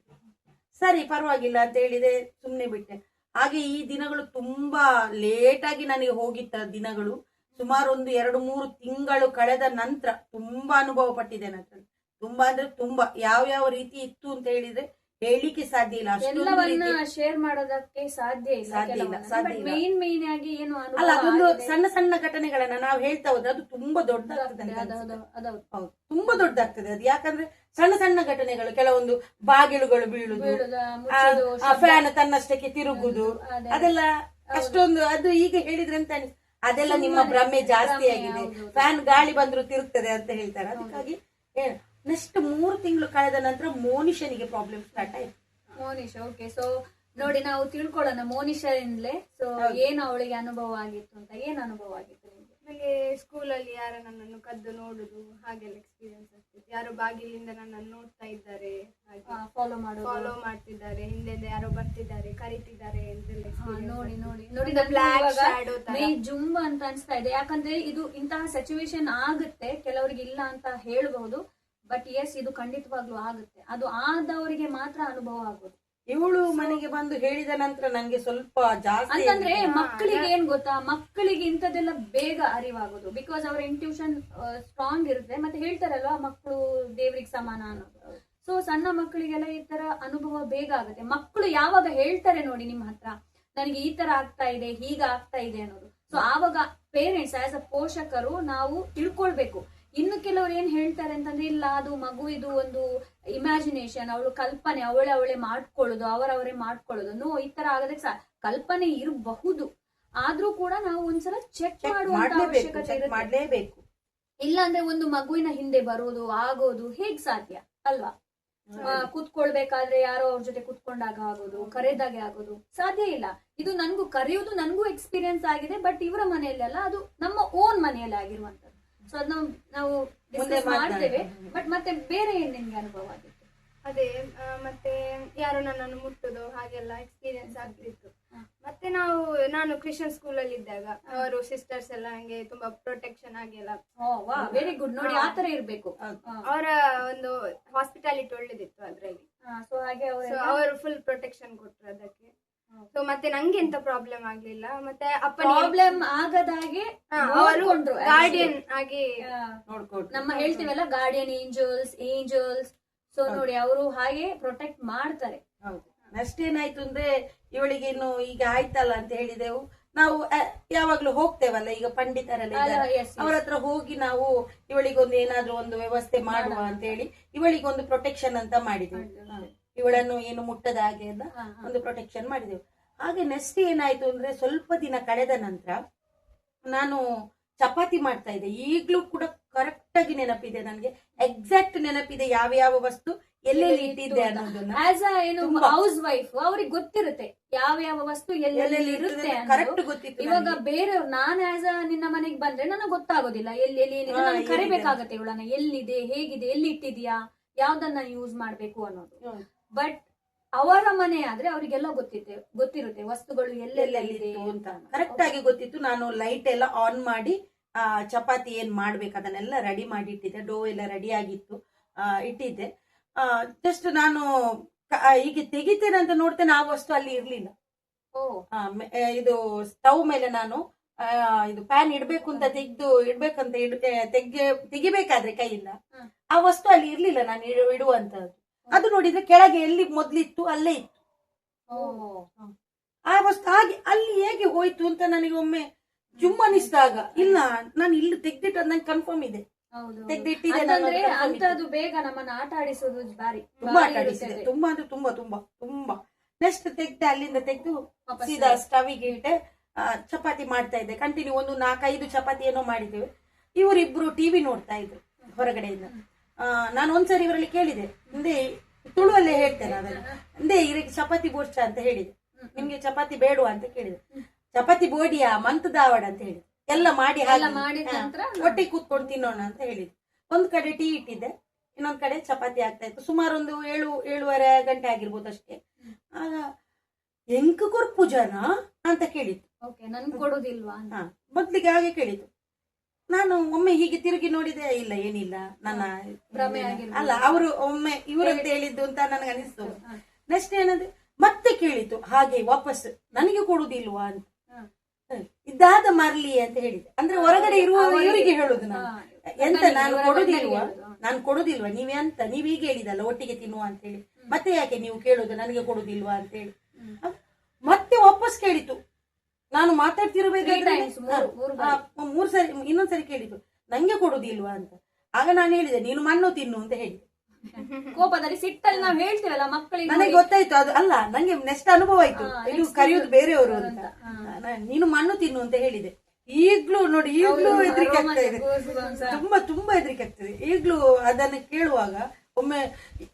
ಸರಿ ಪರವಾಗಿಲ್ಲ ಅಂತ ಹೇಳಿದೆ, ಸುಮ್ನೆ ಬಿಟ್ಟೆ. ಹಾಗೆ ಈ ದಿನಗಳು ತುಂಬಾ ಲೇಟ್ ಆಗಿ ನನಗೆ ಹೋಗಿತ್ತ ದಿನಗಳು. ಸುಮಾರು ಒಂದು 2-3 ತಿಂಗಳು ಕಳೆದ ನಂತರ ತುಂಬಾ ಅನುಭವ ಪಟ್ಟಿದ್ದೇನೆ. ತುಂಬಾ ಅಂದ್ರೆ ತುಂಬಾ ಯಾವ ರೀತಿ ಇತ್ತು ಅಂತ ಹೇಳಿದ್ರೆ ಹೇಳಿಕ್ಕೆ ಸಾಧ್ಯ ಇಲ್ಲ. ಎಲ್ಲವನ್ನ ಶೇರ್ ಮಾಡೋದಕ್ಕೆ ಸಾಧ್ಯ ಇಲ್ಲ. ಮೇನ್ ಆಗಿ ಏನು ಅಲ್ಲ, ಅದೊಂದು ಸಣ್ಣ ಘಟನೆಗಳನ್ನ ನಾವು ಹೇಳ್ತಾ ಹೋದ್ರೆ ಅದು ತುಂಬಾ ದೊಡ್ಡದಾಗ್ತದೆ. ಹೌದು, ತುಂಬಾ ದೊಡ್ಡದಾಗ್ತದೆ ಅದು. ಯಾಕಂದ್ರೆ ಸಣ್ಣ ಘಟನೆಗಳು, ಕೆಲವೊಂದು ಬಾಗಿಲುಗಳು ಬೀಳುದು, ಫ್ಯಾನ್ ತನ್ನಷ್ಟಕ್ಕೆ ತಿರುಗುದು, ಅದೆಲ್ಲ ಅಷ್ಟೊಂದು ಅದು ಈಗ ಹೇಳಿದ್ರೆ ಅಂತ ಅದೆಲ್ಲ ನಿಮ್ಮ ಭ್ರಮೆ ಜಾಸ್ತಿ ಆಗಿದೆ. ಫ್ಯಾನ್ ಗಾಳಿ ಬಂದ್ರು ತಿರುಗ್ತದೆ ಅಂತ ಹೇಳ್ತಾರೆ. ಅದಕ್ಕಾಗಿ ನೆಕ್ಸ್ಟ್ 3 ತಿಂಗಳು ಕಳೆದ ನಂತರ ಮೋನಿಶನಿಗೆ ಪ್ರಾಬ್ಲಮ್ ಸ್ಟಾರ್ಟ್ ಆಯ್ತು. ಓಕೆ, ಸೊ ನೋಡಿ ನಾವು ತಿಳ್ಕೊಳ್ಳೋಣ ಮೋನಿಶಾದಿಂದಲೇ. ಸೊ ಏನು ಅವಳಿಗೆ ಅನುಭವ ಆಗಿತ್ತು ಅಂತ. ಏನ್ ಅನುಭವ ಆಗಿತ್ತು ನಿಮ್ಗೆ? ನನಗೆ ಸ್ಕೂಲಲ್ಲಿ ಯಾರೋ ನನ್ನನ್ನು ಕದ್ದು ನೋಡುದು ಹಾಗೆಲ್ಲ ಎಕ್ಸ್ಪೀರಿಯನ್ಸ್ ಆಗ್ತಿತ್ತು. ಯಾರೋ ಬಾಗಿಲಿಂದ ನನ್ನನ್ನು ನೋಡ್ತಾ ಇದ್ದಾರೆ, ಫಾಲೋ ಮಾಡ್ತಿದ್ದಾರೆ, ಹಿಂದೆ ಯಾರೋ ಬರ್ತಿದ್ದಾರೆ, ಕರೀತಿದ್ದಾರೆ ನೋಡಿ ಜುಮ್ ಅಂತ ಅನ್ಸ್ತಾ ಇದೆ. ಯಾಕಂದ್ರೆ ಇದು ಇಂತಹ ಸಿಚುವೇಶನ್ ಆಗುತ್ತೆ, ಕೆಲವರಿಗೆ ಇಲ್ಲ ಅಂತ ಹೇಳಬಹುದು. ಬಟ್ ಎಸ್, ಇದು ಖಂಡಿತವಾಗ್ಲೂ ಆಗುತ್ತೆ. ಅದು ಆದವರಿಗೆ ಮಾತ್ರ ಅನುಭವ ಆಗೋದು. ಇವಳು ಮನೆಗೆ ಬಂದು ಹೇಳಿದ ನಂತರ ನಂಗೆ ಸ್ವಲ್ಪ ಜಾಸ್ತಿ ಅಂತಂದ್ರೆ ಮಕ್ಕಳಿಗೆ ಏನ್ ಗೊತ್ತಾ, ಮಕ್ಕಳಿಗೆ ಇಂಥದ್ದೆಲ್ಲ ಬೇಗ ಅರಿವಾಗೋದು. ಬಿಕಾಸ್ ಅವರ ಇಂಟ್ಯೂಷನ್ ಸ್ಟ್ರಾಂಗ್ ಇರುತ್ತೆ. ಮತ್ತೆ ಹೇಳ್ತಾರಲ್ವಾ, ಮಕ್ಕಳು ದೇವ್ರಿಗೆ ಸಮಾನ ಅನ್ನೋದು. ಸೊ ಸಣ್ಣ ಮಕ್ಕಳಿಗೆಲ್ಲ ಈ ತರ ಅನುಭವ ಬೇಗ ಆಗುತ್ತೆ. ಮಕ್ಕಳು ಯಾವಾಗ ಹೇಳ್ತಾರೆ ನೋಡಿ ನಿಮ್ಮ ಹತ್ರ, ನನಗೆ ಈ ತರ ಆಗ್ತಾ ಇದೆ, ಹೀಗ ಆಗ್ತಾ ಇದೆ ಅನ್ನೋದು. ಸೊ ಆವಾಗ ಪೇರೆಂಟ್ಸ್ ಆಸ್ ಅ ಪೋಷಕರು ನಾವು ತಿಳ್ಕೊಳ್ಬೇಕು. ಇನ್ನು ಕೆಲವರು ಏನ್ ಹೇಳ್ತಾರೆ ಅಂತಂದ್ರೆ, ಇಲ್ಲ ಅದು ಮಗು ಇದು ಒಂದು ಇಮ್ಯಾಜಿನೇಷನ್, ಅವಳು ಕಲ್ಪನೆ, ಅವಳೇ ಮಾಡ್ಕೊಳ್ಳೋದು, ಅವರವರೇ ಮಾಡ್ಕೊಳ್ಳೋದು. ನೋ, ಈ ತರ ಆಗೋದಕ್ಕೆ ಕಲ್ಪನೆ ಇರಬಹುದು. ಆದ್ರೂ ಕೂಡ ನಾವು ಒಂದ್ಸಲ ಚೆಕ್ ಮಾಡುವಂತ ಅವಶ್ಯಕತೆ ಇರುತ್ತೆ. ಇಲ್ಲ ಅಂದ್ರೆ ಒಂದು ಮಗುವಿನ ಹಿಂದೆ ಬರೋದು ಆಗೋದು ಹೇಗ್ ಸಾಧ್ಯ ಅಲ್ವಾ? ಕೂತ್ಕೊಳ್ಬೇಕಾದ್ರೆ ಯಾರೋ ಅವ್ರ ಜೊತೆ ಕೂತ್ಕೊಂಡಾಗ ಆಗೋದು, ಕರೆದಾಗೆ ಆಗೋದು ಸಾಧ್ಯ ಇಲ್ಲ. ಇದು ಕರೆಯೋದು ನನ್ಗೂ ಎಕ್ಸ್ಪೀರಿಯನ್ಸ್ ಆಗಿದೆ. ಬಟ್ ಇವರ ಮನೆಯಲ್ಲಿ ಅಲ್ಲ, ಅದು ನಮ್ಮ ಓನ್ ಮನೆಯಲ್ಲಿ ಆಗಿರುವಂತದ್ದು. ಸೊ ಅದ್ ನಾವು ಡಿಸ್ಕಸ್ ಮಾಡ್ತೇವೆ. ಬಟ್ ಮತ್ತೆ ಬೇರೆ ಏನ್ ನಿಮ್ಗೆ ಅನುಭವ ಆಗಿತ್ತು? ಅದೇ ಮತ್ತೆ ಯಾರೋ ನನ್ನನ್ನು ಮುಟ್ಟುದು ಹಾಗೆಲ್ಲ ಎಕ್ಸ್ಪೀರಿಯನ್ಸ್ ಆಗ್ತಿತ್ತು. ಮತ್ತೆ ನಾನು ಕ್ರಿಶ್ಚಿಯನ್ ಸ್ಕೂಲ್ ಅಲ್ಲಿ ಇದ್ದಾಗ ಅವರು ಸಿಸ್ಟರ್ಸ್ ಎಲ್ಲ ನಂಗೆ ತುಂಬಾ ಪ್ರೊಟೆಕ್ಷನ್ ಆಗಿಲ್ಲ. Very good. ನೋಡಿ ಆತರ ಇರ್ಬೇಕು. ಅವರ ಒಂದು ಹಾಸ್ಪಿಟಾಲಿಟಿ ಒಳ್ಳೇದಿತ್ತು ಅದ್ರಲ್ಲಿ. ಸೊ ಹಾಗೆ ಅವರು ಫುಲ್ ಪ್ರೊಟೆಕ್ಷನ್ ಕೊಟ್ರು ಅದಕ್ಕೆ. ಸೊ ಮತ್ತೆ ನಂಗೆ ಎಂತ ಪ್ರಾಬ್ಲಮ್ ಆಗ್ಲಿಲ್ಲ. ಮತ್ತೆ ಪ್ರಾಬ್ಲಮ್ ಆಗದಾಗೆ ಅವರು ಗಾರ್ಡಿಯನ್ ಆಗಿ ನೋಡ್ಕೊಂಡು ನಮ್ಮ ಹೇಳ್ತೀವಲ್ಲ ಗಾರ್ಡಿಯನ್ ಏಂಜಲ್ಸ್. ಸೊ ನೋಡಿ ಅವರು ಹಾಗೆ ಪ್ರೊಟೆಕ್ಟ್ ಮಾಡ್ತಾರೆ. ಹೌದು. ನೆಕ್ಸ್ಟ್ ಏನಾಯ್ತು ಅಂದ್ರೆ ಇವಳಿಗೆ ಇನ್ನು ಈಗ ಆಯ್ತಲ್ಲ ಅಂತ ಹೇಳಿದೆವು. ನಾವು ಯಾವಾಗ್ಲೂ ಹೋಗ್ತೇವಲ್ಲ, ಈಗ ಪಂಡಿತರೆಲ್ಲ ಅವ್ರ ಹತ್ರ ಹೋಗಿ ನಾವು ಇವಳಿಗೊಂದು ಏನಾದ್ರೂ ಒಂದು ವ್ಯವಸ್ಥೆ ಮಾಡುವ ಅಂತ ಹೇಳಿ ಇವಳಿಗೊಂದು ಪ್ರೊಟೆಕ್ಷನ್ ಅಂತ ಮಾಡಿದೆವು. ಇವಳನ್ನು ಏನು ಮುಟ್ಟದ ಹಾಗೆ ಎಲ್ಲ ಒಂದು ಪ್ರೊಟೆಕ್ಷನ್ ಮಾಡಿದೆವು. ಹಾಗೆ ನೆಕ್ಸ್ಟ್ ಏನಾಯ್ತು ಅಂದ್ರೆ ಸ್ವಲ್ಪ ದಿನ ಕಳೆದ ನಂತರ ನಾನು ಚಪಾತಿ ಮಾಡ್ತಾ ಇದ್ದೆ. ಈಗ್ಲೂ ಕೂಡ ಕರೆಕ್ಟ್ ಆಗಿ ನೆನಪಿದೆ ನನಗೆ, ಎಕ್ಸಾಕ್ಟ್ ನೆನಪಿದೆ ಯಾವ ಯಾವ ವಸ್ತು ಎಲ್ಲೆಲ್ಲಿ ಇಟ್ಟಿದ್ದೆ ಅನ್ನೋದನ್ನ. ಆಸ್ ಅ ಏನು ಹೌಸ್ ವೈಫ್ ಅವ್ರಿಗೆ ಗೊತ್ತಿರುತ್ತೆ ಯಾವ ಯಾವ ವಸ್ತು ಎಲ್ಲೆಲ್ಲಿ ಇರುತ್ತೆ ಕರೆಕ್ಟ್ ಗೊತ್ತಿತ್ತು. ಇವಾಗ ಬೇರೆಯವ್ರು ನಾನು ಆಸ್ ಅ ನಿನ್ನ ಮನೆಗೆ ಬಂದ್ರೆ ನನಗೆ ಗೊತ್ತಾಗೋದಿಲ್ಲ ಎಲ್ಲಿ ಏನಿದೆ. ನಾನು ಕರಿಬೇಕಾಗತ್ತೆ ಇವಳನ್ನ, ಎಲ್ಲಿದೆ, ಹೇಗಿದೆ, ಎಲ್ಲಿ ಇಟ್ಟಿದ್ಯಾ, ಯಾವ್ದನ್ನ ಯೂಸ್ ಮಾಡ್ಬೇಕು ಅನ್ನೋದು. ಬಟ್ ಅವರ ಮನೆ ಆದ್ರೆ ಅವರಿಗೆಲ್ಲ ಗೊತ್ತಿರುತ್ತೆ ವಸ್ತುಗಳು ಎಲ್ಲೆಲ್ಲಿದೆ ಅಂತ ಕರೆಕ್ಟ್ ಆಗಿ ಗೊತ್ತಿತ್ತು. ನಾನು ಲೈಟ್ ಎಲ್ಲ ಆನ್ ಮಾಡಿ ಚಪಾತಿ ಏನ್ ಮಾಡ್ಬೇಕು ಅದನ್ನೆಲ್ಲ ರೆಡಿ ಮಾಡಿ ಇಟ್ಟಿದ್ದೆ. ಡೋ ಎಲ್ಲ ರೆಡಿ ಆಗಿತ್ತು, ಇಟ್ಟಿದ್ದೆ. ಜಸ್ಟ್ ನಾನು ಹೀಗೆ ತೆಗಿತೇನೆ ಅಂತ ನೋಡ್ತೇನೆ, ಆ ವಸ್ತು ಅಲ್ಲಿ ಇರ್ಲಿಲ್ಲ. ಇದು ಸ್ಟವ್ ಮೇಲೆ ನಾನು ಇದು ಪ್ಯಾನ್ ಇಡ್ಬೇಕು ಅಂತ ಇಡ್ಬೇಕಂತ ತೆಗಿಬೇಕಾದ್ರೆ ಕೈಯಿಂದ ಆ ವಸ್ತು ಅಲ್ಲಿ ಇರ್ಲಿಲ್ಲ ನಾನು ಇಡುವಂತದ್ದು. ಅದು ನೋಡಿದ್ರೆ ಕೆಳಗೆ ಎಲ್ಲಿ ಮೊದ್ಲಿತ್ತು ಅಲ್ಲೇ ಇತ್ತು ಆ ವಸ್ತು. ಹಾಗೆ ಅಲ್ಲಿ ಹೇಗೆ ಹೋಯ್ತು ಅಂತ ನನಗೆ ಒಮ್ಮೆ ಅನಿಸಿದಾಗ, ಇಲ್ಲ ನಾನು ಇಲ್ಲಿ ತೆಗ್ದಿಟ್ಟು ನಂಗೆ ಕನ್ಫರ್ಮ್ ಇದೆ, ತೆಗ್ದಿಟ್ಟಿದೆ. ಅಂತದ್ದು ಬೇಗ ನಮ್ಮನ್ನ ಆಟ ಆಡಿಸೋದು ಬಾರಿ ತುಂಬಾ ಆಟ ಆಡಿಸಿದೆ, ತುಂಬಾ ಅಂದ್ರೆ ತುಂಬಾ ತುಂಬಾ ತುಂಬಾ. ನೆಕ್ಸ್ಟ್ ಅಲ್ಲಿಂದ ತೆಗ್ದು ಸೀದಾ ಸ್ಟವಿಗೆ ಇಟ್ಟೆ. ಚಪಾತಿ ಮಾಡ್ತಾ ಇದ್ದೆ ಕಂಟಿನ್ಯೂ. ಒಂದು 4-5 ಚಪಾತಿ ಏನೋ ಮಾಡಿದ್ದೇವೆ. ಇವರಿಬ್ರು ಟಿವಿ ನೋಡ್ತಾ ಇದ್ರು ಹೊರಗಡೆಯಿಂದ. ನಾನು ಒಂದ್ಸರಿ ಇವರಲ್ಲಿ ಕೇಳಿದೆ, ಹಿಂದೆ ತುಳುವಲ್ಲೇ ಹೇಳ್ತೇನೆ ಅದನ್ನ, ಹಿಂದೆ ಇವರಿಗೆ ಚಪಾತಿ ಬೋರ್ಚ ಅಂತ ಹೇಳಿದೆ, ನಿಮ್ಗೆ ಚಪಾತಿ ಬೇಡುವ ಅಂತ ಕೇಳಿದೆ. ಚಪಾತಿ ಬೋಡಿಯಾ ಮಂತ್ ದಾವಡ ಅಂತ ಹೇಳಿದೆ. ಎಲ್ಲ ಮಾಡಿ ಒಟ್ಟಿಗೆ ಕೂತ್ಕೊಂಡು ತಿನ್ನೋಣ ಅಂತ ಹೇಳಿದೆ. ಒಂದ್ ಕಡೆ ಟೀ ಇಟ್ಟಿದ್ದೆ, ಇನ್ನೊಂದ್ ಕಡೆ ಚಪಾತಿ ಆಗ್ತಾ ಇತ್ತು. ಸುಮಾರು ಒಂದು 7-7:30 ಗಂಟೆ ಆಗಿರ್ಬೋದು ಅಷ್ಟೇ. ಆಗ ಎಂಕ ಕೊರ್ಪುಜನ ಅಂತ ಕೇಳಿತ್ತು. ಕೊಡುದಿಲ್ವಾ ಮೊದ್ಲಿಗೆ ಹಾಗೆ ಕೇಳಿತ್ತು. ನಾನು ಒಮ್ಮೆ ಹೀಗೆ ತಿರುಗಿ ನೋಡಿದೆ, ಇಲ್ಲ ಏನಿಲ್ಲ, ನನ್ನ ಅಲ್ಲ ಅವರು ಒಮ್ಮೆ ಇವರಂತ ಹೇಳಿದ್ದು ಅಂತ ನನಗೆ ಅನಿಸ್ತು. ನೆಕ್ಸ್ಟ್ ಏನಂದ್ರೆ ಮತ್ತೆ ಕೇಳಿತು ಹಾಗೆ ವಾಪಸ್, ನನಗೆ ಕೊಡುದಿಲ್ವಾ ಅಂತ. ಇದಾದ ಮರ್ಲಿ ಅಂತ ಹೇಳಿದೆ. ಅಂದ್ರೆ ಹೊರಗಡೆ ಇರುವ ಇವರಿಗೆ ಹೇಳುದು ನಾನು, ಎಂತ ನಾನು ಕೊಡುದಿಲ್ವಾ ನೀವ್ ಹೀಗೆ ಹೇಳಿದಲ್ಲ ಒಟ್ಟಿಗೆ ತಿನ್ನುವ ಅಂತ ಹೇಳಿ, ಮತ್ತೆ ಯಾಕೆ ನೀವು ಕೇಳುದು ನನಗೆ ಕೊಡುದಿಲ್ವಾ ಅಂತ ಹೇಳಿ. ಮತ್ತೆ ವಾಪಸ್ ಕೇಳಿತು. ನಾನು ಮಾತಾಡ್ತಿರ್ಬೇಕಾದ್ರೆ 3 ಸರಿ ಇನ್ನೊಂದ್ಸರಿ ಕೇಳಿತು, ನಂಗೆ ಕೊಡುದಿಲ್ವಾ ಅಂತ. ಆಗ ನಾನು ಹೇಳಿದೆ, ನೀನು ಮಣ್ಣು ತಿನ್ನು ಅಂತ ಹೇಳಿದೆ. ಕೋಪದಲ್ಲಿ ಸಿಟ್ಟಲ್ಲಿ ನಾವು ಹೇಳ್ತೀವಲ್ಲ ಮಕ್ಕಳಿಗೆ, ನನಗೆ ಗೊತ್ತಾಯ್ತು ಅದು ಅಲ್ಲ, ನಂಗೆ ನೆಕ್ಸ್ಟ್ ಅನುಭವ ಆಯ್ತು, ಇದು ಕರೆಯುವುದು ಬೇರೆಯವರು ಅಂತ. ನೀನು ಮಣ್ಣು ತಿನ್ನು ಅಂತ ಹೇಳಿದೆ. ಈಗ್ಲೂ ನೋಡಿ, ಈಗ್ಲೂ ಹೆದರಿಕೆ ಆಗ್ತಾ ಇದೆ, ತುಂಬಾ ತುಂಬಾ ಹೆದರಿಕೆ ಆಗ್ತದೆ ಈಗ್ಲೂ ಅದನ್ನ ಕೇಳುವಾಗ. ಒಮ್ಮೆ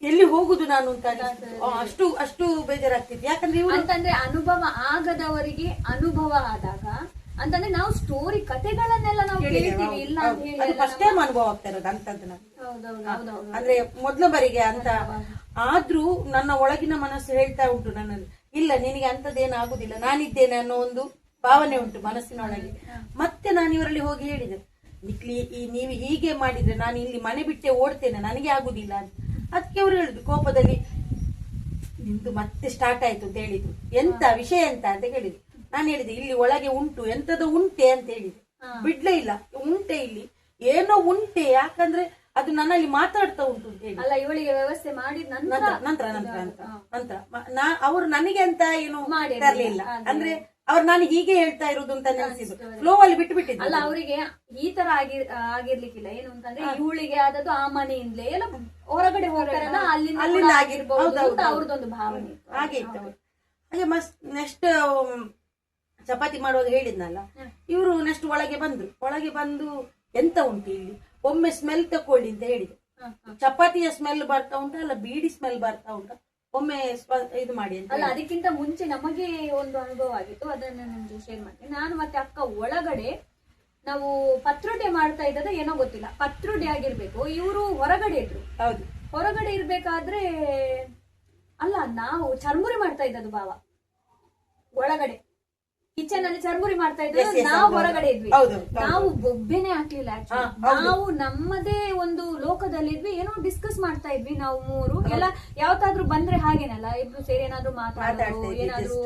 ಎಲ್ಲಿ ಹೋಗುದು ನಾನು ಅಂತ ಅಷ್ಟು ಬೇಜಾರಾಗ್ತಿತ್ತು. ಯಾಕಂದ್ರೆ ಅಂತಂದ್ರೆ ಅನುಭವ ಆಗದವರಿಗೆ ಅನುಭವ ಆದಾಗ ಅಂತಂದ್ರೆ ನಾವು ಸ್ಟೋರಿ ಕಥೆಗಳನ್ನೆಲ್ಲ ನಾವು ಕೇಳ್ತೀವಿ, ಇಲ್ಲ ಫಸ್ಟ್ ಟೈಮ್ ಅನುಭವ ಆಗ್ತಾ ಇರೋದು ಅಂತದ್ದು ನಮ್ಗೆ. ಅಂದ್ರೆ ಮೊದ್ಲು ಬರಿಗೆ ಅಂತ. ಆದ್ರೂ ನನ್ನ ಒಳಗಿನ ಮನಸ್ಸು ಹೇಳ್ತಾ ಉಂಟು ನನ್ನಲ್ಲಿ, ಇಲ್ಲ ನಿನಗೆ ಅಂತದ್ದೇನು ಆಗುದಿಲ್ಲ, ನಾನಿದ್ದೇನೆ ಅನ್ನೋ ಒಂದು ಭಾವನೆ ಉಂಟು ಮನಸ್ಸಿನೊಳಗೆ. ಮತ್ತೆ ನಾನು ಇವರಲ್ಲಿ ಹೋಗಿ ಹೇಳಿದೆ, ನೀವು ಹೀಗೆ ಮಾಡಿದ್ರೆ ನಾನು ಇಲ್ಲಿ ಮನೆ ಬಿಟ್ಟೆ ಓಡ್ತೇನೆ, ನನಗೆ ಆಗುದಿಲ್ಲ ಅಂತ. ಅದಕ್ಕೆ ಅವ್ರು ಹೇಳಿದ್ರು ಕೋಪದಲ್ಲಿ, ನಿಮ್ದು ಮತ್ತೆ ಸ್ಟಾರ್ಟ್ ಆಯ್ತು ಅಂತ ಹೇಳಿದ್ರು. ಎಂತ ವಿಷಯ ಎಂತ ಅಂತ ಕೇಳಿದ್ರು. ನಾನು ಹೇಳಿದೆ, ಇಲ್ಲಿ ಒಳಗೆ ಉಂಟು, ಎಂತದ ಉಂಟೆ ಅಂತ ಹೇಳಿದೆ. ಬಿಡ್ಲೇ ಇಲ್ಲ, ಉಂಟೆ ಇಲ್ಲಿ ಏನೋ ಉಂಟೆ, ಯಾಕಂದ್ರೆ ಅದು ನನ್ನಲ್ಲಿ ಮಾತಾಡ್ತಾ ಉಂಟು ಅಂತ ಹೇಳಿ. ಅಲ್ಲ ಇವಳಿಗೆ ವ್ಯವಸ್ಥೆ ಮಾಡಿದ ನಂತರ ಅವರು ನನಗೆ ಅಂತ ಏನು ತರ್ಲಿಲ್ಲ. ಅಂದ್ರೆ ಅವ್ರು ನಾನು ಹೀಗೆ ಹೇಳ್ತಾ ಇರುದು ಅಂತ ನೆನೆಸಿದ್ರು, ಫ್ಲೋ ಅಲ್ಲಿ ಬಿಟ್ಟಿದ್ರು. ಅಲ್ಲ ಅವರಿಗೆ ಈ ತರ ಆಗಿರ್ಲಿಕ್ಕಿಲ್ಲ. ಏನು ಅಂತಂದ್ರೆ ಇವಳಿಗೆ ಆದದ್ದು ಆ ಮನೆಯಿಂದಲೇ ಎಲ್ಲ ಹೊರಗಡೆ ಹೋಗ್ತಾರಲ್ಲ, ಅಲ್ಲಿಂದ ಆಗಿರ್ಬಹುದು ಅವ್ರದ್ದೊಂದು ಭಾವನೆ ಹಾಗೆ ಇತ್ತು. ಹಾಗೆ ನೆಕ್ಸ್ಟ್ ಚಪಾತಿ ಮಾಡುವಾಗ ಹೇಳಿದ್ನಲ್ಲ, ಇವರು ನೆಕ್ಸ್ಟ್ ಒಳಗೆ ಬಂದು ಎಂತ ಉಂಟು ಇಲ್ಲಿ, ಒಮ್ಮೆ ಸ್ಮೆಲ್ ತಕೊಳ್ಳಿ ಅಂತ ಹೇಳಿದೆ. ಚಪಾತಿಯ ಸ್ಮೆಲ್ ಬರ್ತಾ ಉಂಟಾ ಅಲ್ಲ ಬೀಡಿ ಸ್ಮೆಲ್ ಬರ್ತಾ ಉಂಟಾ, ಒಮ್ಮೆ ಇದು ಮಾಡಿ ಅಂತ. ಅಲ್ಲ ಅದಕ್ಕಿಂತ ಮುಂಚೆ ನಮಗೆ ಒಂದು ಅನುಭವ ಆಗಿತ್ತು, ಅದನ್ನ ನಿಮ್ಗೆ ಶೇರ್ ಮಾಡ್ತೀನಿ. ನಾನು ಮತ್ತೆ ಅಕ್ಕ ಒಳಗಡೆ ನಾವು ಪತ್ರುಡೆ ಮಾಡ್ತಾ ಇದ್ದದ ಏನೋ ಗೊತ್ತಿಲ್ಲ, ಪತ್ರುಡೆ ಆಗಿರ್ಬೇಕು. ಇವರು ಹೊರಗಡೆ ಇದ್ರು. ಹೌದು, ಹೊರಗಡೆ ಇರ್ಬೇಕಾದ್ರೆ ಅಲ್ಲ ನಾವು ಚರ್ಮುರಿ ಮಾಡ್ತಾ ಇದ್ದದ್ದು ಭಾವ ಒಳಗಡೆ. ಕಿಚನ್ ಅಲ್ಲಿ ಚರ್ಮುರಿ ಮಾಡ್ತಾ ಇದ್ರು, Yes, yes, ನಾವು ಹೌದು, ಹೊರಗಡೆ ಇದ್ವಿ. ಹೌದು, ನಾವು ಬೊಬ್ಬೆನೆ ಹಾಕ್ಲಿಲ್ಲ actually. ಹೌದು. ನಾವು ನಮ್ಮದೇ ಒಂದು ಲೋಕದಲ್ಲಿದ್ವಿ, ಏನೋ ಡಿಸ್ಕಸ್ ಮಾಡ್ತಾ ಇದ್ವಿ ನಾವು ಮೂರು. ಎಲ್ಲ ಯಾವತ್ತಾದ್ರೂ ಬಂದ್ರೆ ಹಾಗೇನಲ್ಲ, ಇಬ್ರು ಸೇರಿ ಏನಾದ್ರು ಮಾತಾಡೋದು, ಮಾತಾಡ್ತಾ ಇದ್ವಿ, ಏನಾದ್ರು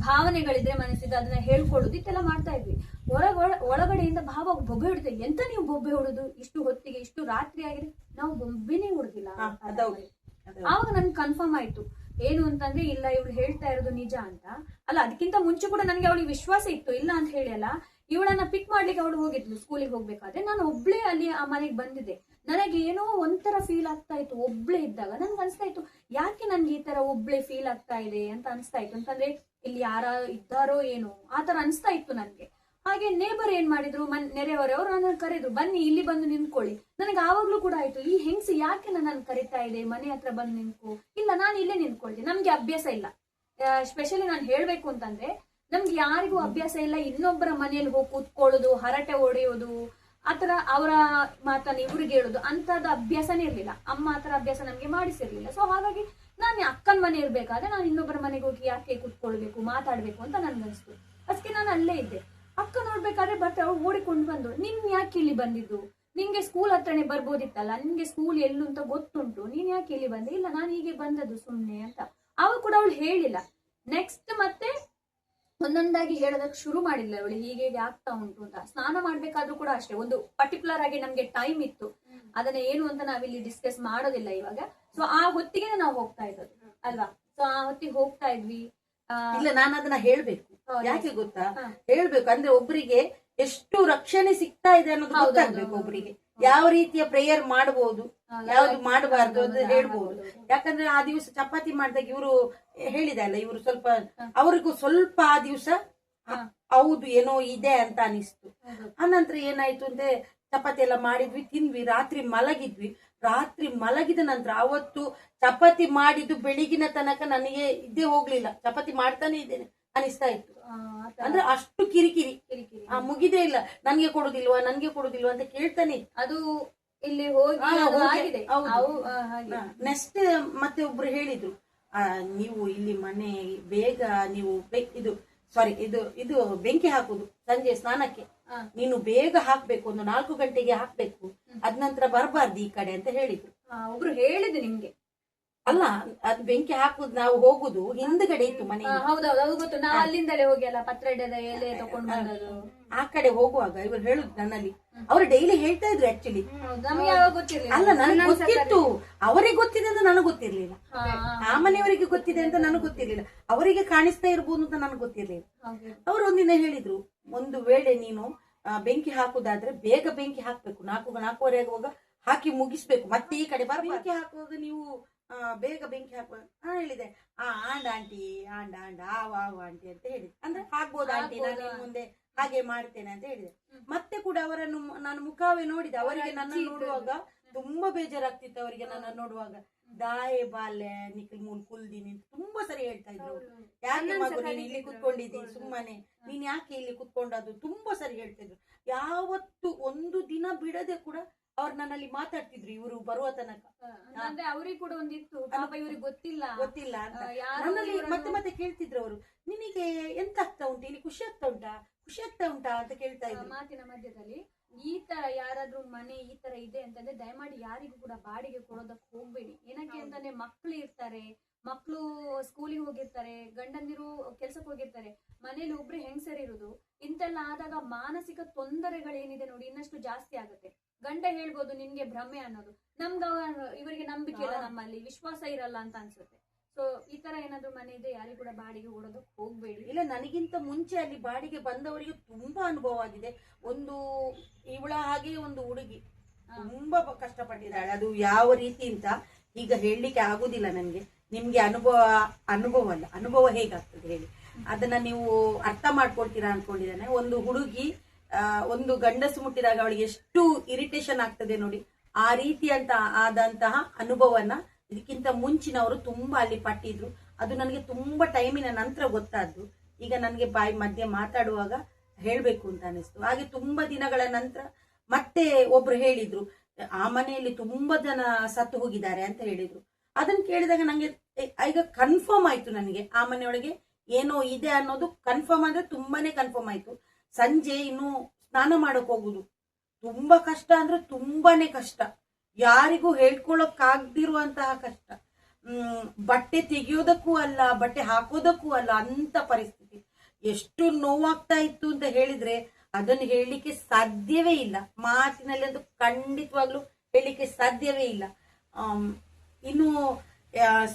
ಭಾವನೆಗಳಿದ್ರೆ ಮನಸ್ಸಿದ್ದು ಅದನ್ನ ಹೇಳ್ಕೊಳ್ಳೋದು, ಇದೆಲ್ಲ ಮಾಡ್ತಾ ಇದ್ವಿ. ಒಳಗಡೆಯಿಂದ ಭಾವ ಬೊಬ್ಬೆ ಹೊಡಿದೆ. ಎಂತ ನೀವು ಬೊಬ್ಬೆ ಹೊಡೋದು ಇಷ್ಟು ಹೊತ್ತಿಗೆ, ಇಷ್ಟು ರಾತ್ರಿ ಆಗಿದೆ, ನಾವು ಬೊಬ್ಬೆನೆ ಹೊಡೆದಿಲ್ಲ. ಆವಾಗ ನನ್ಗೆ ಕನ್ಫರ್ಮ್ ಆಯ್ತು ಏನು ಅಂತಂದ್ರೆ, ಇಲ್ಲ ಇವಳು ಹೇಳ್ತಾ ಇರೋದು ನಿಜ ಅಂತ. ಅಲ್ಲ, ಅದಕ್ಕಿಂತ ಮುಂಚೆ ಕೂಡ ನನಗೆ ಅವಳಿಗೆ ವಿಶ್ವಾಸ ಇತ್ತು, ಇಲ್ಲ ಅಂತ ಹೇಳಿ ಅಲ್ಲ. ಇವಳನ್ನ ಪಿಕ್ ಮಾಡ್ಲಿಕ್ಕೆ ಅವಳು ಹೋಗಿದ್ಲು ಸ್ಕೂಲಿಗೆ ಹೋಗ್ಬೇಕಾದ್ರೆ, ನಾನು ಒಬ್ಳೆ ಅಲ್ಲಿ ಆ ಮನೆಗೆ ಬಂದಿದ್ದೆ. ನನಗೆ ಏನೋ ಒಂಥರ ಫೀಲ್ ಆಗ್ತಾ ಇತ್ತು ಒಬ್ಳೆ ಇದ್ದಾಗ. ನನ್ಗೆ ಅನ್ಸ್ತಾ ಇತ್ತು, ಯಾಕೆ ನನ್ಗೆ ಈ ತರ ಒಬ್ಳೆ ಫೀಲ್ ಆಗ್ತಾ ಇದೆ ಅಂತ ಅನ್ಸ್ತಾ ಇತ್ತು. ಅಂತಂದ್ರೆ ಇಲ್ಲಿ ಯಾರ ಇದ್ದಾರೋ ಏನೋ ಆ ತರ ಅನ್ಸ್ತಾ ಇತ್ತು ನನ್ಗೆ. ಹಾಗೆ ನೇಬರ್ ಏನ್ ಮಾಡಿದ್ರು, ನೆರೆಹೊರೆಯವರು ನನ್ನ ಕರೆದ್ರು, ಬನ್ನಿ ಇಲ್ಲಿ ಬಂದು ನಿಂತ್ಕೊಳ್ಳಿ. ನನಗೆ ಆವಾಗ್ಲೂ ಕೂಡ ಆಯ್ತು, ಈ ಹೆಂಗ್ಸಿ ಯಾಕೆ ನನ್ನ ಕರಿತಾ ಇದೆ, ಮನೆ ಹತ್ರ ಬಂದು ನಿಂತ್ಕೊ. ಇಲ್ಲ, ನಾನು ಇಲ್ಲೇ ನಿಂತ್ಕೊಳ್ತೀನಿ, ನಮ್ಗೆ ಅಭ್ಯಾಸ ಇಲ್ಲ. ಸ್ಪೆಷಲಿ ನಾನು ಹೇಳ್ಬೇಕು ಅಂತಂದ್ರೆ, ನಮ್ಗೆ ಯಾರಿಗೂ ಅಭ್ಯಾಸ ಇಲ್ಲ ಇನ್ನೊಬ್ಬರ ಮನೆಯಲ್ಲಿ ಹೋಗಿ ಕೂತ್ಕೊಳ್ಳೋದು, ಹರಟೆ ಹೊಡೆಯೋದು, ಆತರ ಅವರ ಮಾತನ್ನ ಇವ್ರಿಗೆ ಹೇಳುದು, ಅಂತದ ಅಭ್ಯಾಸನೇ ಇರ್ಲಿಲ್ಲ. ಅಮ್ಮ ಆತರ ಅಭ್ಯಾಸ ನಮ್ಗೆ ಮಾಡಿಸಿರ್ಲಿಲ್ಲ. ಸೊ ಹಾಗಾಗಿ ನಾನು ಅಕ್ಕನ ಮನೆ ಇರ್ಬೇಕಾದ್ರೆ ನಾನು ಇನ್ನೊಬ್ಬರ ಮನೆಗೆ ಹೋಗಿ ಯಾಕೆ ಕೂತ್ಕೊಳ್ಬೇಕು, ಮಾತಾಡ್ಬೇಕು ಅಂತ ನನ್ಗನ್ಸ್ತು. ಅದಕ್ಕೆ ನಾನು ಅಲ್ಲೇ ಇದ್ದೆ. ಅಕ್ಕ ನೋಡ್ಬೇಕಾದ್ರೆ ಬರ್ತಾ ಓಡಿಕೊಂಡು ಬಂದು, ನಿನ್ ಯಾಕೆ ಇಲ್ಲಿ ಬಂದಿದ್ದು, ನಿಂಗೆ ಸ್ಕೂಲ್ ಹತ್ರನೇ ಬರ್ಬೋದಿತ್ತಲ್ಲ, ನಿನ್ಗೆ ಸ್ಕೂಲ್ ಎಲ್ಲು ಅಂತ ಗೊತ್ತುಂಟು, ನೀನ್ ಯಾಕೆ ಇಲ್ಲಿ ಬಂದೆ. ಇಲ್ಲ, ನಾನು ಹೀಗೆ ಬಂದದ್ದು ಸುಮ್ನೆ ಅಂತ. ಅವಾಗ ಕೂಡ ಅವಳು ಹೇಳಿಲ್ಲ. ನೆಕ್ಸ್ಟ್ ಮತ್ತೆ ಒಂದೊಂದಾಗಿ ಹೇಳೋದಕ್ಕೆ ಶುರು ಮಾಡಿಲ್ಲ ಅವಳು, ಹೀಗೆ ಆಗ್ತಾ ಉಂಟು ಅಂತ. ಸ್ನಾನ ಮಾಡ್ಬೇಕಾದ್ರೂ ಕೂಡ ಅಷ್ಟೇ, ಒಂದು ಪರ್ಟಿಕ್ಯುಲರ್ ಆಗಿ ನಮ್ಗೆ ಟೈಮ್ ಇತ್ತು. ಅದನ್ನ ಏನು ಅಂತ ನಾವಿಲ್ಲಿ ಡಿಸ್ಕಸ್ ಮಾಡೋದಿಲ್ಲ ಇವಾಗ. ಸೊ ಆ ಹೊತ್ತಿಗೆ ನಾವು ಹೋಗ್ತಾ ಇದ್ದದ್ದು ಅಲ್ವಾ. ಸೊ ಆ ಹೊತ್ತಿಗೆ ಹೋಗ್ತಾ ಇದ್ವಿ. ಇಲ್ಲ, ನಾನು ಅದನ್ನ ಹೇಳ್ಬೇಕು. ಯಾಕೆ ಗೊತ್ತಾ, ಹೇಳ್ಬೇಕು ಅಂದ್ರೆ ಒಬ್ಬರಿಗೆ ಎಷ್ಟು ರಕ್ಷಣೆ ಸಿಗ್ತಾ ಇದೆ ಅನ್ನೋದು ಗೊತ್ತಾಗ್ಬೇಕು. ಒಬ್ಬರಿಗೆ ಯಾವ ರೀತಿಯ ಪ್ರೇಯರ್ ಮಾಡಬಹುದು, ಯಾವ್ದು ಮಾಡಬಾರ್ದು ಅಂತ ಹೇಳ್ಬಹುದು. ಯಾಕಂದ್ರೆ ಆ ದಿವಸ ಚಪಾತಿ ಮಾಡಿದಾಗ ಇವರು ಹೇಳಿದಲ್ಲ, ಇವರು ಸ್ವಲ್ಪ ಅವ್ರಿಗೂ ಸ್ವಲ್ಪ ಆ ದಿವಸ ಹೌದು ಏನೋ ಇದೆ ಅಂತ ಅನಿಸ್ತು. ಆನಂತರ ಏನಾಯ್ತು ಅಂದ್ರೆ, ಚಪಾತಿ ಎಲ್ಲ ಮಾಡಿದ್ವಿ, ತಿಂದ್ವಿ, ರಾತ್ರಿ ಮಲಗಿದ ನಂತರ ಅವತ್ತು ಚಪಾತಿ ಮಾಡಿದ್ದು ಬೆಳಿಗಿನ ತನಕ ನನಗೆ ಇದ್ದೇ ಹೋಗ್ಲಿಲ್ಲ. ಚಪಾತಿ ಮಾಡ್ತಾನೆ ಇದ್ದೇನೆ ಅನಿಸ್ತಾ ಇತ್ತು. ಅಂದ್ರೆ ಅಷ್ಟು ಕಿರಿಕಿರಿ ಮುಗಿದೇ ಇಲ್ಲ. ನನ್ಗೆ ಕೊಡುದಿಲ್ವಾ ಅಂತ ಕೇಳ್ತಾನೆ. ಅದು ಇಲ್ಲಿ ಹೋಗಿ ನೆಕ್ಸ್ಟ್ ಮತ್ತೆ ಒಬ್ರು ಹೇಳಿದ್ರು, ನೀವು ಇಲ್ಲಿ ಮನೆ ಬೇಗ ನೀವು ಇದು ಬೆಂಕಿ ಹಾಕುದು ಸಂಜೆ ಸ್ನಾನಕ್ಕೆ, ನೀನು ಬೇಗ ಹಾಕ್ಬೇಕು, ಒಂದು 4 ಗಂಟೆಗೆ ಹಾಕ್ಬೇಕು, ಅದ್ ನಂತರ ಬರಬಾರ್ದು ಈ ಕಡೆ ಅಂತ ಹೇಳಿದ್ರು. ಒಬ್ರು ಹೇಳಿದ್ರು ನಿಮ್ಗೆ? ಅಲ್ಲ, ಅದು ಬೆಂಕಿ ಹಾಕುದು ನಾವು ಹೋಗುದು ಹಿಂದ್ಗಡೆ ಇತ್ತು ಮನೆ. ಹೌದೌದು, ಅದು ಗೊತ್ತು. ನಾವು ಅಲ್ಲಿಂದಲೇ ಹೋಗಿ ಅಲ್ಲ ಪತ್ರೊಡೆದ ಎಲೆ ತಗೊಂಡು ಬಂದದ್ದು. ಆ ಕಡೆ ಹೋಗುವಾಗ ಇವರು ಹೇಳುದು ನನ್ನಲ್ಲಿ, ಅವರು ಡೈಲಿ ಹೇಳ್ತಾ ಇದ್ರು ಆಕ್ಚುಲಿ. ನಮಗೆ ಯಾವಾಗ ಗೊತ್ತಿರ್ಲಿಲ್ಲ. ಅಲ್ಲ, ನನಗೆ ಗೊತ್ತಿತ್ತು, ಅವರಿಗೆ ಗೊತ್ತಿದೆ ಅಂತ ನನಗೆ ಗೊತ್ತಿರ್ಲಿಲ್ಲ. ಆ ಮನೆಯವರಿಗೆ ಗೊತ್ತಿದೆ ಅಂತ ನನಗೆ ಗೊತ್ತಿರ್ಲಿಲ್ಲ, ಅವರಿಗೆ ಕಾಣಿಸ್ತಾ ಇರ್ಬೋದು ಅಂತ ನನಗೆ ಗೊತ್ತಿರ್ಲಿಲ್ಲ. ಅವರು ಒಂದಿನ ಹೇಳಿದ್ರು, ಒಂದು ವೇಳೆ ನೀನು ಬೆಂಕಿ ಹಾಕುದಾದ್ರೆ ಬೇಗ ಬೆಂಕಿ ಹಾಕ್ಬೇಕು, 4:30 ಆಗುವಾಗ ಹಾಕಿ ಮುಗಿಸ್ಬೇಕು, ಮತ್ತೆ ಈ ಕಡೆ ಬೆಂಕಿ ಹಾಕುವಾಗ ನೀವು ಬೇಗ ಬೆಂಕಿ ಹಾಕುವ ಹೇಳಿದೆ. ಆಂಡ್ ಆಂಟಿ ಆವ್ ಆಂಟಿ ಅಂತ ಹೇಳಿದೆ. ಅಂದ್ರೆ ಆಗ್ಬೋದು ಆಂಟಿ, ನಾನು ಮುಂದೆ ಹಾಗೆ ಮಾಡ್ತೇನೆ ಅಂತ ಹೇಳಿದೆ. ಮತ್ತೆ ಕೂಡ ಅವರನ್ನು ನಾನು ಮುಖವೇ ನೋಡಿದೆ. ಅವರಿಗೆ ನನ್ನ ನೋಡುವಾಗ ತುಂಬಾ ಬೇಜಾರಾಗ್ತಿತ್ತು. ಅವರಿಗೆ ನನ್ನ ನೋಡುವಾಗ ದಾಯೆ ಬಾಲ್ಯ ನಿಖಿಲ್ ಮೂಲ್ ಕುಲ್ದಿನಿ ತುಂಬಾ ಸರಿ ಹೇಳ್ತಾ ಇದ್ರು. ಯಾಕೆ ಮಗು ನೀನು ಇಲ್ಲಿ ಕುತ್ಕೊಂಡಿದ್ದೀನಿ, ಸುಮ್ಮನೆ ನೀನ್ ಯಾಕೆ ಇಲ್ಲಿ ಕುತ್ಕೊಂಡದ್ದು, ತುಂಬಾ ಸರಿ ಹೇಳ್ತಿದ್ರು. ಯಾವತ್ತು ಒಂದು ದಿನ ಬಿಡದೆ ಕೂಡ ಅವ್ರು ನನ್ನಲ್ಲಿ ಮಾತಾಡ್ತಿದ್ರು, ಇವರು ಬರುವ ತನಕ. ಅಂದ್ರೆ ಅವ್ರಿಗೆ ಕೂಡ ಒಂದಿತ್ತು, ಪಾಪ ಇವ್ರಿಗೆ ಗೊತ್ತಿಲ್ಲ ಅಂತ ನನ್ನಲ್ಲಿ ಮತ್ತೆ ಕೇಳ್ತಿದ್ರು ಅವರು, ನಿನಗೆ ಎಂತ ಆಗ್ತಾ ಉಂಟು ಇಲ್ಲಿ, ಖುಷಿ ಆಗ್ತಾ ಉಂಟಾ ಅಂತ ಕೇಳ್ತಾ ಇದ್ರು. ಮಾತಿನ ಮಧ್ಯದಲ್ಲಿ ಈ ತರ ಯಾರಾದ್ರೂ ಮನೆ ಈ ತರ ಇದೆ ಅಂತಂದ್ರೆ ದಯಮಾಡಿ ಯಾರಿಗೂ ಕೂಡ ಬಾಡಿಗೆ ಕೊಡೋದಕ್ಕೆ ಹೋಗ್ಬೇಡಿ. ಏನಕ್ಕೆ ಅಂತಂದ್ರೆ ಮಕ್ಳು ಇರ್ತಾರೆ, ಮಕ್ಳು ಸ್ಕೂಲಿಗೆ ಹೋಗಿರ್ತಾರೆ, ಗಂಡಂದಿರು ಕೆಲ್ಸಕ್ಕೆ ಹೋಗಿರ್ತಾರೆ, ಮನೇಲಿ ಒಬ್ರು ಹೆಂಗಸರಿರುವುದು. ಇಂತೆಲ್ಲ ಆದಾಗ ಮಾನಸಿಕ ತೊಂದರೆಗಳೇನಿದೆ ನೋಡಿ ಇನ್ನಷ್ಟು ಜಾಸ್ತಿ ಆಗುತ್ತೆ. ಗಂಡ ಹೇಳ್ಬೋದು ನಿನ್ಗೆ ಭ್ರಮೆ ಅನ್ನೋದು, ಇವರಿಗೆ ನಂಬಿಕೆ ಇಲ್ಲ, ನಮ್ಮಲ್ಲಿ ವಿಶ್ವಾಸ ಇರಲ್ಲ ಅಂತ ಅನ್ಸುತ್ತೆ. ಸೊ ಈ ತರ ಏನಾದ್ರು ಮನೆ ಇದೆ ಯಾರಿಗೂ ಕೂಡ ಬಾಡಿಗೆ ಕೊಡೋದಕ್ಕೆ ಹೋಗ್ಬೇಡಿ. ಇಲ್ಲ, ನನಗಿಂತ ಮುಂಚೆ ಅಲ್ಲಿ ಬಾಡಿಗೆ ಬಂದವರಿಗೆ ತುಂಬಾ ಅನುಭವ ಆಗಿದೆ. ಇವಳ ಹಾಗೆ ಒಂದು ಹುಡುಗಿ ತುಂಬಾ ಕಷ್ಟಪಟ್ಟಿದ್ದಾಳೆ. ಅದು ಯಾವ ರೀತಿ ಅಂತ ಈಗ ಹೇಳಲಿಕ್ಕೆ ಆಗುದಿಲ್ಲ ನನಗೆ. ನಿಮ್ಗೆ ಅನುಭವ ಹೇಗಾಗ್ತದೆ ಹೇಳಿ, ಅದನ್ನ ನೀವು ಅರ್ಥ ಮಾಡ್ಕೊಳ್ತೀರಾ ಅನ್ಕೊಂಡಿದ್ದಾನೆ. ಒಂದು ಹುಡುಗಿ ಒಂದು ಗಂಡಸು ಮುಟ್ಟಿದಾಗ ಅವಳಿಗೆ ಎಷ್ಟು ಇರಿಟೇಷನ್ ಆಗ್ತದೆ ನೋಡಿ, ಆ ರೀತಿಯಂತ ಆದಂತಹ ಅನುಭವನ ಇದಕ್ಕಿಂತ ಮುಂಚಿನವರು ತುಂಬಾ ಅಲ್ಲಿ ಪಟ್ಟಿದ್ರು. ಅದು ನನಗೆ ತುಂಬಾ ಟೈಮಿನ ನಂತರ ಗೊತ್ತಾದ್ದು. ಈಗ ನನಗೆ ಬಾಯಿ ಮಧ್ಯೆ ಮಾತಾಡುವಾಗ ಹೇಳ್ಬೇಕು ಅಂತ ಅನಿಸ್ತು. ಹಾಗೆ ತುಂಬಾ ದಿನಗಳ ನಂತರ ಮತ್ತೆ ಒಬ್ರು ಹೇಳಿದ್ರು, ಆ ಮನೆಯಲ್ಲಿ ತುಂಬಾ ಜನ ಸತ್ತು ಹೋಗಿದ್ದಾರೆ ಅಂತ ಹೇಳಿದ್ರು. ಅದನ್ನ ಕೇಳಿದಾಗ ನಂಗೆ ಈಗ ಕನ್ಫರ್ಮ್ ಆಯ್ತು ನನಗೆ, ಆ ಮನೆಯೊಳಗೆ ಏನೋ ಇದೆ ಅನ್ನೋದು ಕನ್ಫರ್ಮ್ ಅಂದ್ರೆ ತುಂಬಾನೇ ಕನ್ಫರ್ಮ್ ಆಯ್ತು. ಸಂಜೆ ಇನ್ನು ಸ್ನಾನ ಮಾಡಕ್ ಹೋಗುದು ತುಂಬಾ ಕಷ್ಟ ಅಂದ್ರೆ ತುಂಬಾನೇ ಕಷ್ಟ, ಯಾರಿಗೂ ಹೇಳ್ಕೊಳಕ್ಕಾಗ್ದಿರುವಂತಹ ಕಷ್ಟ. ಬಟ್ಟೆ ತೆಗೆಯೋದಕ್ಕೂ ಅಲ್ಲ, ಬಟ್ಟೆ ಹಾಕೋದಕ್ಕೂ ಅಲ್ಲ ಅಂತ ಪರಿಸ್ಥಿತಿ. ಎಷ್ಟು ನೋವಾಗ್ತಾ ಇತ್ತು ಅಂತ ಹೇಳಿದ್ರೆ ಅದನ್ನು ಹೇಳಲಿಕ್ಕೆ ಸಾಧ್ಯವೇ ಇಲ್ಲ, ಮಾತಿನಲ್ಲಿ ಅಂತೂ ಖಂಡಿತವಾಗ್ಲೂ ಹೇಳಲಿಕ್ಕೆ ಸಾಧ್ಯವೇ ಇಲ್ಲ. ಇನ್ನು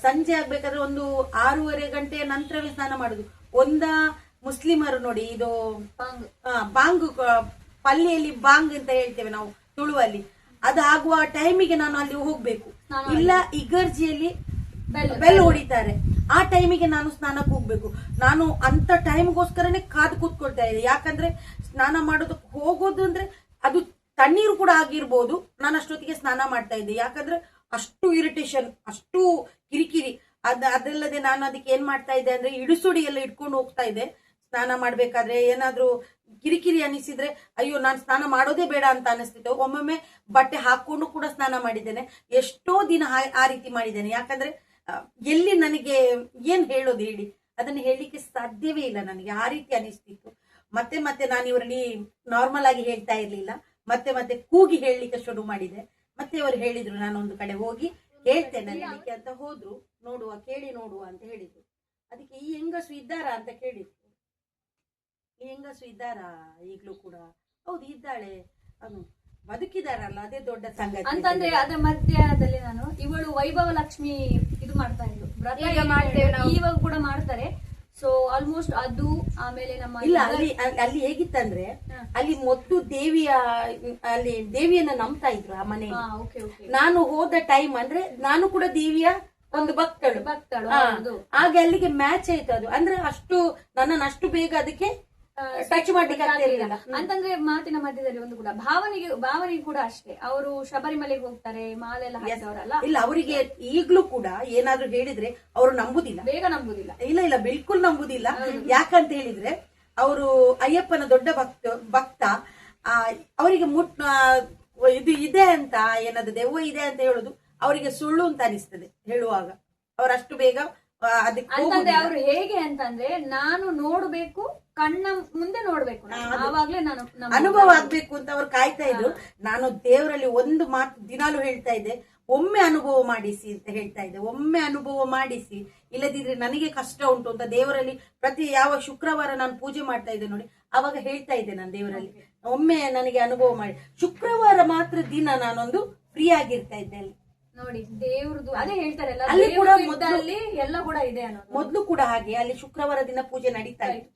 ಸಂಜೆ ಆಗ್ಬೇಕಾದ್ರೆ ಒಂದು 6:30 ಗಂಟೆಯ ನಂತರವೇ ಸ್ನಾನ ಮಾಡುದು. ಮುಸ್ಲಿಮರು ನೋಡಿ ಇದು ಬಾಂಗ್, ಪಲ್ಲಿಯಲ್ಲಿ ಬಾಂಗ್ ಅಂತ ಹೇಳ್ತೇವೆ ನಾವು ತುಳುವಲ್ಲಿ, ಅದಾಗುವ ಟೈಮಿಗೆ ನಾನು ಅಲ್ಲಿ ಹೋಗ್ಬೇಕು. ಇಲ್ಲ ಇಗರ್ಜಿಯಲ್ಲಿ ಬೆಲ್ ಹೊಡಿತಾರೆ, ಆ ಟೈಮಿಗೆ ನಾನು ಸ್ನಾನಕ್ಕೆ ಹೋಗ್ಬೇಕು. ನಾನು ಅಂತ ಟೈಮ್ಗೋಸ್ಕರನೇ ಕಾದು ಕೂತ್ಕೊಳ್ತಾ ಇದ್ದೆ. ಯಾಕಂದ್ರೆ ಸ್ನಾನ ಮಾಡೋದಕ್ಕೆ ಹೋಗೋದು ಅಂದ್ರೆ ಅದು ತಣ್ಣೀರು ಕೂಡ ಆಗಿರ್ಬೋದು, ನಾನು ಅಷ್ಟೊತ್ತಿಗೆ ಸ್ನಾನ ಮಾಡ್ತಾ ಇದ್ದೆ. ಯಾಕಂದ್ರೆ ಅಷ್ಟು ಇರಿಟೇಷನ್, ಅಷ್ಟು ಕಿರಿಕಿರಿ. ಅದಲ್ಲದೆ ನಾನು ಅದಕ್ಕೆ ಏನ್ ಮಾಡ್ತಾ ಇದ್ದೆ ಅಂದ್ರೆ ಇಡುಸುಡಿ ಎಲ್ಲ ಇಟ್ಕೊಂಡು ಹೋಗ್ತಾ ಇದ್ದೆ. ಸ್ನಾನ ಮಾಡ್ಬೇಕಾದ್ರೆ ಏನಾದ್ರೂ ಕಿರಿಕಿರಿ ಅನಿಸಿದ್ರೆ ಅಯ್ಯೋ ನಾನು ಸ್ನಾನ ಮಾಡೋದೇ ಬೇಡ ಅಂತ ಅನಿಸ್ತಿತ್ತು. ಒಮ್ಮೊಮ್ಮೆ ಬಟ್ಟೆ ಹಾಕೊಂಡು ಕೂಡ ಸ್ನಾನ ಮಾಡಿದ್ದೇನೆ, ಎಷ್ಟೋ ದಿನ ಆ ರೀತಿ ಮಾಡಿದ್ದೇನೆ. ಯಾಕಂದ್ರೆ ಎಲ್ಲಿ ನನಗೆ ಏನ್ ಹೇಳೋದು ಹೇಳಿ, ಅದನ್ನ ಹೇಳಲಿಕ್ಕೆ ಸಾಧ್ಯವೇ ಇಲ್ಲ ನನಗೆ, ಆ ರೀತಿ ಅನಿಸ್ತಿತ್ತು. ಮತ್ತೆ ನಾನು ಇವರಲ್ಲಿ ನಾರ್ಮಲ್ ಆಗಿ ಹೇಳ್ತಾ ಇರ್ಲಿಲ್ಲ, ಮತ್ತೆ ಕೂಗಿ ಹೇಳಲಿಕ್ಕೆ ಶುರು ಮಾಡಿದೆ. ಮತ್ತೆ ಅವರು ಹೇಳಿದ್ರು ನಾನೊಂದು ಕಡೆ ಹೋಗಿ ಹೇಳ್ತೇನೆ ನನಗೆ ಅಂತ ಹೋದ್ರು. ನೋಡುವ, ಕೇಳಿ ನೋಡುವ ಅಂತ ಹೇಳಿದ್ರು. ಅದಕ್ಕೆ ಈ ಹೆಂಗಸು ಇದ್ದಾರಾ ಅಂತ ಕೇಳಿದ್ರು. ಈ ಹೆಂಗಸು ಇದ್ದಾರಾ ಈಗ್ಲೂ ಕೂಡ? ಹೌದು ಇದ್ದಾಳೆ, ಅವನು ಬದುಕಿದಾರಲ್ಲ, ಅದೇ ದೊಡ್ಡ ಸಂಗತಿ ಅಂತಂದ್ರೆ. ಅದ್ರ ಮಧ್ಯದಲ್ಲಿ ನಾನು ಇವಳು ವೈಭವ ಲಕ್ಷ್ಮಿ ಇದು ಮಾಡ್ತಾ ಇದ್ರು, ಇವಾಗ ಕೂಡ ಮಾಡ್ತಾರೆ. ಸೊ ಆಲ್ಮೋಸ್ಟ್ ಅದು ಆಮೇಲೆ ನಮ್ಮ ಇಲ್ಲ ಅಲ್ಲಿ ಹೇಗಿತ್ತಂದ್ರೆ ಅಲ್ಲಿ ಮೊದಲು ದೇವಿಯನ್ನ ನಂಬ್ತಾ ಇದ್ರು ಆ ಮನೆ. ನಾನು ಹೋದ ಟೈಮ್ ಅಂದ್ರೆ ನಾನು ಕೂಡ ದೇವಿಯ ಒಂದು ಭಕ್ತಳು. ಹಾಗೆ ಅಲ್ಲಿಗೆ ಮ್ಯಾಚ್ ಆಯ್ತು ಅದು. ಅಂದ್ರೆ ನನ್ನನ್ನು ಅಷ್ಟು ಬೇಗ ಅದಕ್ಕೆ ಟಚ್ ಮಾಡ್ಲಿಕ್ಕೆ ಆಗ್ತಿರ್ಲಿಲ್ಲ. ಅಂತಂದ್ರೆ ಮಾತಿನ ಮಧ್ಯದಲ್ಲಿ ಒಂದು ಕೂಡ ಭಾವನೆಗೆ ಕೂಡ ಅಷ್ಟೇ. ಅವರು ಶಬರಿಮಲೆಗೆ ಹೋಗ್ತಾರೆ, ಮಾಲೆಲ್ಲ ಹಾಕಿದವರಲ್ಲ. ಇಲ್ಲ, ಅವರಿಗೆ ಈಗ್ಲೂ ಕೂಡ ಏನಾದ್ರೂ ಹೇಳಿದ್ರೆ ಅವರು ನಂಬುದಿಲ್ಲ, ಬೇಗ ನಂಬುದಿಲ್ಲ. ಇಲ್ಲ ಬಿಲ್ಕುಲ್ ನಂಬುದಿಲ್ಲ. ಯಾಕಂತ ಹೇಳಿದ್ರೆ ಅವರು ಅಯ್ಯಪ್ಪನ ದೊಡ್ಡ ಭಕ್ತ. ಅವರಿಗೆ ಇದು ಇದೆ ಅಂತ, ಏನಾದ್ರು ದೆವ್ವ ಇದೆ ಅಂತ ಹೇಳುದು ಅವರಿಗೆ ಸುಳ್ಳು ಅಂತ ಅನಿಸ್ತದೆ ಹೇಳುವಾಗ. ಅವರಷ್ಟು ಬೇಗ ಅಂತಂದ್ರೆ ಅವ್ರು ಹೇಗೆ ಅಂತಂದ್ರೆ ನಾನು ನೋಡ್ಬೇಕು, ಕಣ್ಣ ಮುಂದೆ ನೋಡ್ಬೇಕು, ಆವಾಗ್ಲೇ ನಾನು ಅನುಭವ ಆಗ್ಬೇಕು ಅಂತ ಅವ್ರು ಕಾಯ್ತಾ ಇದ್ರು. ನಾನು ದೇವರಲ್ಲಿ ಒಂದು ಮಾತು ದಿನಾಲು ಹೇಳ್ತಾ ಇದ್ದೆ, ಒಮ್ಮೆ ಅನುಭವ ಮಾಡಿಸಿ ಅಂತ ಹೇಳ್ತಾ ಇದ್ದೆ. ಒಮ್ಮೆ ಅನುಭವ ಮಾಡಿಸಿ, ಇಲ್ಲದಿದ್ರೆ ನನಗೆ ಕಷ್ಟ ಉಂಟು ಅಂತ ದೇವರಲ್ಲಿ ಯಾವ ಶುಕ್ರವಾರ ನಾನು ಪೂಜೆ ಮಾಡ್ತಾ ಇದ್ದೆ ನೋಡಿ, ಅವಾಗ ಹೇಳ್ತಾ ಇದ್ದೆ ನಾನು ದೇವರಲ್ಲಿ, ಒಮ್ಮೆ ನನಗೆ ಅನುಭವ ಮಾಡಿ. ಶುಕ್ರವಾರ ಮಾತ್ರ ದಿನ ನಾನೊಂದು ಫ್ರೀ ಆಗಿರ್ತಾ ಇದ್ದೆ ಅಲ್ಲಿ. ನೋಡಿ ದೇವ್ರದ್ದು ಅದೇ ಹೇಳ್ತಾರಲ್ಲ, ಅಲ್ಲಿ ಕೂಡ ಎಲ್ಲ ಕೂಡ ಇದೆ ಅನ್ನೋದು. ಮೊದ್ಲು ಕೂಡ ಹಾಗೆ ಅಲ್ಲಿ ಶುಕ್ರವಾರ ದಿನ ಪೂಜೆ ನಡೀತಾ ಇತ್ತು.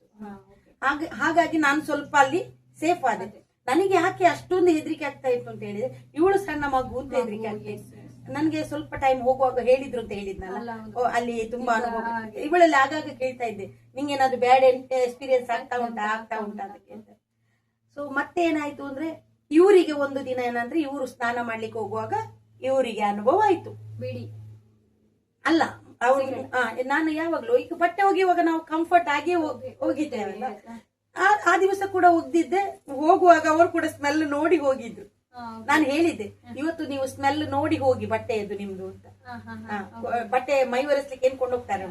ಹಾಗಾಗಿ ನಾನು ಸ್ವಲ್ಪ ಅಲ್ಲಿ ಸೇಫ್ ಆದೆ. ನನಗೆ ಯಾಕೆ ಅಷ್ಟೊಂದು ಹೆದರಿಕೆ ಆಗ್ತಾ ಇತ್ತು ಅಂತ ಹೇಳಿದ್ರೆ, ಇವಳು ಸಣ್ಣ ಮಗು ಅಂತ ಹೆದರಿಕೆ ಆಗ್ತಾ ಇತ್ತು. ನನ್ಗೆ ಸ್ವಲ್ಪ ಟೈಮ್ ಹೋಗುವಾಗ ಹೇಳಿದ್ರು ಅಂತ ಹೇಳಿದ್ನಲ್ಲ, ಅಲ್ಲಿ ತುಂಬಾ ಅನುಭವ. ಇವಳಲ್ಲಿ ಆಗಾಗ ಕೇಳ್ತಾ ಇದ್ದೆ, ನಿಂಗೇನಾದ್ರು ಬ್ಯಾಡ್ ಎಕ್ಸ್ಪೀರಿಯನ್ಸ್ ಆಗ್ತಾ ಉಂಟಾ ಅಂತ ಕೇಳ್ತಾರೆ. ಸೊ ಮತ್ತೆ ಏನಾಯ್ತು ಅಂದ್ರೆ, ಇವರಿಗೆ ಒಂದು ದಿನ ಏನಂದ್ರೆ ಇವರು ಸ್ನಾನ ಮಾಡ್ಲಿಕ್ಕೆ ಹೋಗುವಾಗ ಇವರಿಗೆ ಅನುಭವ ಆಯ್ತು. ಬಿಡಿ ಅಲ್ಲ ನಾನು ಯಾವಾಗ್ಲೂ ಈಗ ಬಟ್ಟೆ ಒಗೆಯುವಾಗ ನಾವು ಕಂಫರ್ಟ್ ಆಗಿ ಹೋಗಿದ್ದೇವಲ್ಲ, ಆ ದಿವಸ ಕೂಡ ಒಗ್ದಿದ್ದೆ. ಹೋಗುವಾಗ ಅವರು ಕೂಡ ಸ್ಮೆಲ್ ನೋಡಿ ಹೋಗಿದ್ರು. ನಾನು ಹೇಳಿದ್ದೆ, ಇವತ್ತು ನೀವು ಸ್ಮೆಲ್ ನೋಡಿ ಹೋಗಿ ಬಟ್ಟೆಯದ್ದು ನಿಮ್ದು ಅಂತ. ಬಟ್ಟೆ ಮೈ ಒರೆಸ್ಲಿಕ್ಕೆ ಏನ್ ಕೊಂಡೋಗ್ತಾರೆ,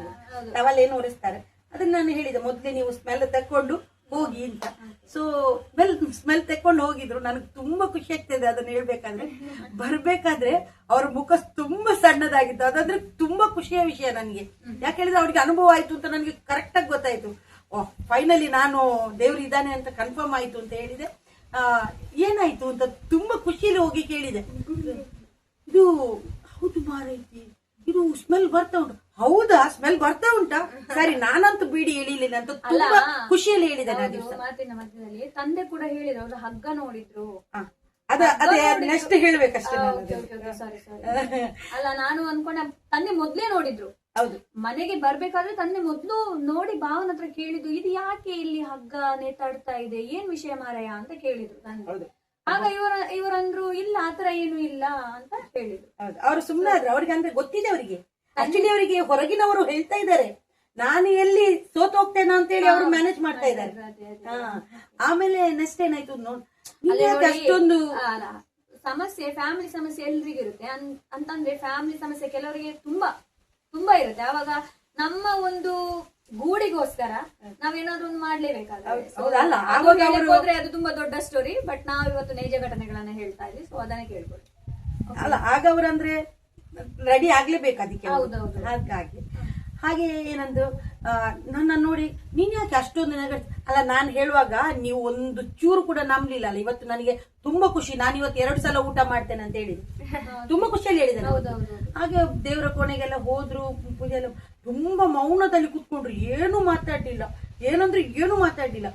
ಟವಲ್ ಏನು ಒರೆಸ್ತಾರೆ, ಅದನ್ನ ನಾನು ಹೇಳಿದೆ, ಮೊದ್ಲೇ ನೀವು ಸ್ಮೆಲ್ ತಕೊಂಡು ಹೋಗಿ ಅಂತ. ಸೊ ಸ್ಮೆಲ್ ತೆಕ್ಕೊಂಡು ಹೋಗಿದ್ರು. ನನಗೆ ತುಂಬಾ ಖುಷಿ ಆಗ್ತದೆ ಅದನ್ನ ಹೇಳ್ಬೇಕಾದ್ರೆ. ಬರ್ಬೇಕಾದ್ರೆ ಅವ್ರ ಮುಖ ತುಂಬಾ ಸಣ್ಣದಾಗಿತ್ತು. ಅದಂದ್ರೆ ತುಂಬಾ ಖುಷಿಯ ವಿಷಯ ನನಗೆ. ಯಾಕೆ ಹೇಳಿದ್ರೆ ಅವ್ರಿಗೆ ಅನುಭವ ಆಯ್ತು ಅಂತ ನನಗೆ ಕರೆಕ್ಟ್ ಆಗಿ ಗೊತ್ತಾಯ್ತು. ಫೈನಲಿ ನಾನು ದೇವ್ರು ಇದ್ದಾನೆ ಅಂತ ಕನ್ಫರ್ಮ್ ಆಯ್ತು ಅಂತ ಹೇಳಿದೆ. ಏನಾಯ್ತು ಅಂತ ತುಂಬಾ ಖುಷಿಯಲ್ಲಿ ಹೋಗಿ ಕೇಳಿದೆ, ಇದು ಹೌದು ಮಾರೈತಿ, ಇದು ಸ್ಮೆಲ್ ಬರ್ತಾ ಉಂಟು. ಹೌದಾ, ಸ್ಮೆಲ್ ಬರ್ತಾ ಉಂಟಾ, ಸರಿ ನಾನಂತೂ ಬಿಡಿ ಹೇಳಿಲ್ಲ ಅಂತ ತುಂಬಾ ಖುಷಿಯಲ್ಲಿ ಹೇಳಿದೆ. ಮಾತಿನ ಮಧ್ಯದಲ್ಲಿ ತಂದೆ ಕೂಡ ಹೇಳಿದ್ರು, ಅವ್ರು ಹಗ್ಗ ನೋಡಿದ್ರು. ಅದೇ ನೆಕ್ಸ್ಟ್ ಹೇಳ್ಬೇಕಷ್ಟೇ. ಅಲ್ಲ, ನಾನು ಅನ್ಕೊಂಡೆ ತಂದೆ ಮೊದ್ಲೇ ನೋಡಿದ್ರು. ಹೌದು, ಮನೆಗೆ ಬರ್ಬೇಕಾದ್ರೆ ತಂದೆ ಮೊದ್ಲು ನೋಡಿ ಭಾವನ ಹತ್ರ ಕೇಳಿದ್ರು, ಇದು ಯಾಕೆ ಇಲ್ಲಿ ಹಗ್ಗ ನೇತಾಡ್ತಾ ಇದೆ, ಏನ್ ವಿಷಯ ಮಾರಾಯ ಅಂತ ಕೇಳಿದ್ರು ತಂದೆ. ಆಗ ಇವರಂದ್ರು, ಇಲ್ಲ ಆತರ ಏನು ಇಲ್ಲ ಅಂತ ಹೇಳಿದ್ರು. ಅವರು ಸುಮ್ಮನೆ ಆದ್ರೆ ಅವ್ರಿಗೆ ಅಂದ್ರೆ ಗೊತ್ತಿದೆ ಅವರಿಗೆ. ಆಕ್ಚುಲಿ ಅವರಿಗೆ ಹೊರಗಿನವರು ಹೇಳ್ತಾ ಇದ್ದಾರೆ, ನಾನು ಎಲ್ಲಿ ಸೋತ್ ಹೋಗ್ತೇನೆ ಅಂತ ಹೇಳಿ ಅವರು ಮ್ಯಾನೇಜ್ ಮಾಡ್ತಾ ಇದ್ದಾರೆ. ಆಮೇಲೆ ನೆಕ್ಸ್ಟ್ ಏನಾಯ್ತು ನೋಡಿ, ಅಷ್ಟೊಂದು ಸಮಸ್ಯೆ, ಫ್ಯಾಮಿಲಿ ಸಮಸ್ಯೆ ಎಲ್ರಿಗೂ ಇರುತ್ತೆ. ಅಂತಂದ್ರೆ ಫ್ಯಾಮಿಲಿ ಸಮಸ್ಯೆ ಕೆಲವರಿಗೆ ತುಂಬಾ ತುಂಬಾ ಇರುತ್ತೆ. ಆವಾಗ ನಮ್ಮ ಒಂದು ಗೂಡಿಗೋಸ್ಕರ ನಾವೇನಾದ್ರೂ ಒಂದು ಮಾಡ್ಲೇಬೇಕಾಗುತ್ತೆ. ಹೌದಲ್ಲ, ಅದು ಆವಾಗ ಹೇಳಕ್ ಅವರು ಹೋದ್ರೆ ಅದು ತುಂಬಾ ದೊಡ್ಡ ಸ್ಟೋರಿ, ಬಟ್ ನಾವ್ ಇವತ್ತು ನೈಜ ಘಟನೆಗಳನ್ನ ಹೇಳ್ತಾ ಇದ್ವಿ, ಸೊ ಅದನ್ನ ಕೇಳ್ಕೊಳ್ಳಿ. ಅಲ್ಲ, ಆಗ ಅವರಂದ್ರೆ ರೆಡಿ ಆಗ್ಲೇಬೇಕು ಅದಕ್ಕೆ ಅವ್ರು. ಹೌದೌದು. ಹಾಗೆ ಏನಂದ್ರು, ನನ್ನ ನೋಡಿ ನೀನ್ ಯಾಕೆ ಅಷ್ಟೊಂದು ಅಲ್ಲ, ನಾನು ಹೇಳುವಾಗ ನೀವು ಒಂದು ಚೂರು ಕೂಡ ನಂಬಲಿಲ್ಲ ಅಲ್ಲ. ಇವತ್ತು ನನಗೆ ತುಂಬಾ ಖುಷಿ, ನಾನು ಇವತ್ತು 2 ಸಲ ಊಟ ಮಾಡ್ತೇನೆ ಅಂತ ಹೇಳಿದ್ರು. ತುಂಬಾ ಖುಷಿಯಲ್ಲಿ ಹೇಳಿದೆ. ಹಾಗೆ ದೇವರ ಕೋಣೆಗೆಲ್ಲ ಹೋದ್ರು, ಪೂಜೆ ಎಲ್ಲ ತುಂಬಾ ಮೌನದಲ್ಲಿ ಕುತ್ಕೊಂಡ್ರು, ಏನು ಮಾತಾಡ್ಲಿಲ್ಲ. ಏನಂದ್ರೆ ಏನು ಮಾತಾಡ್ಲಿಲ್ಲ.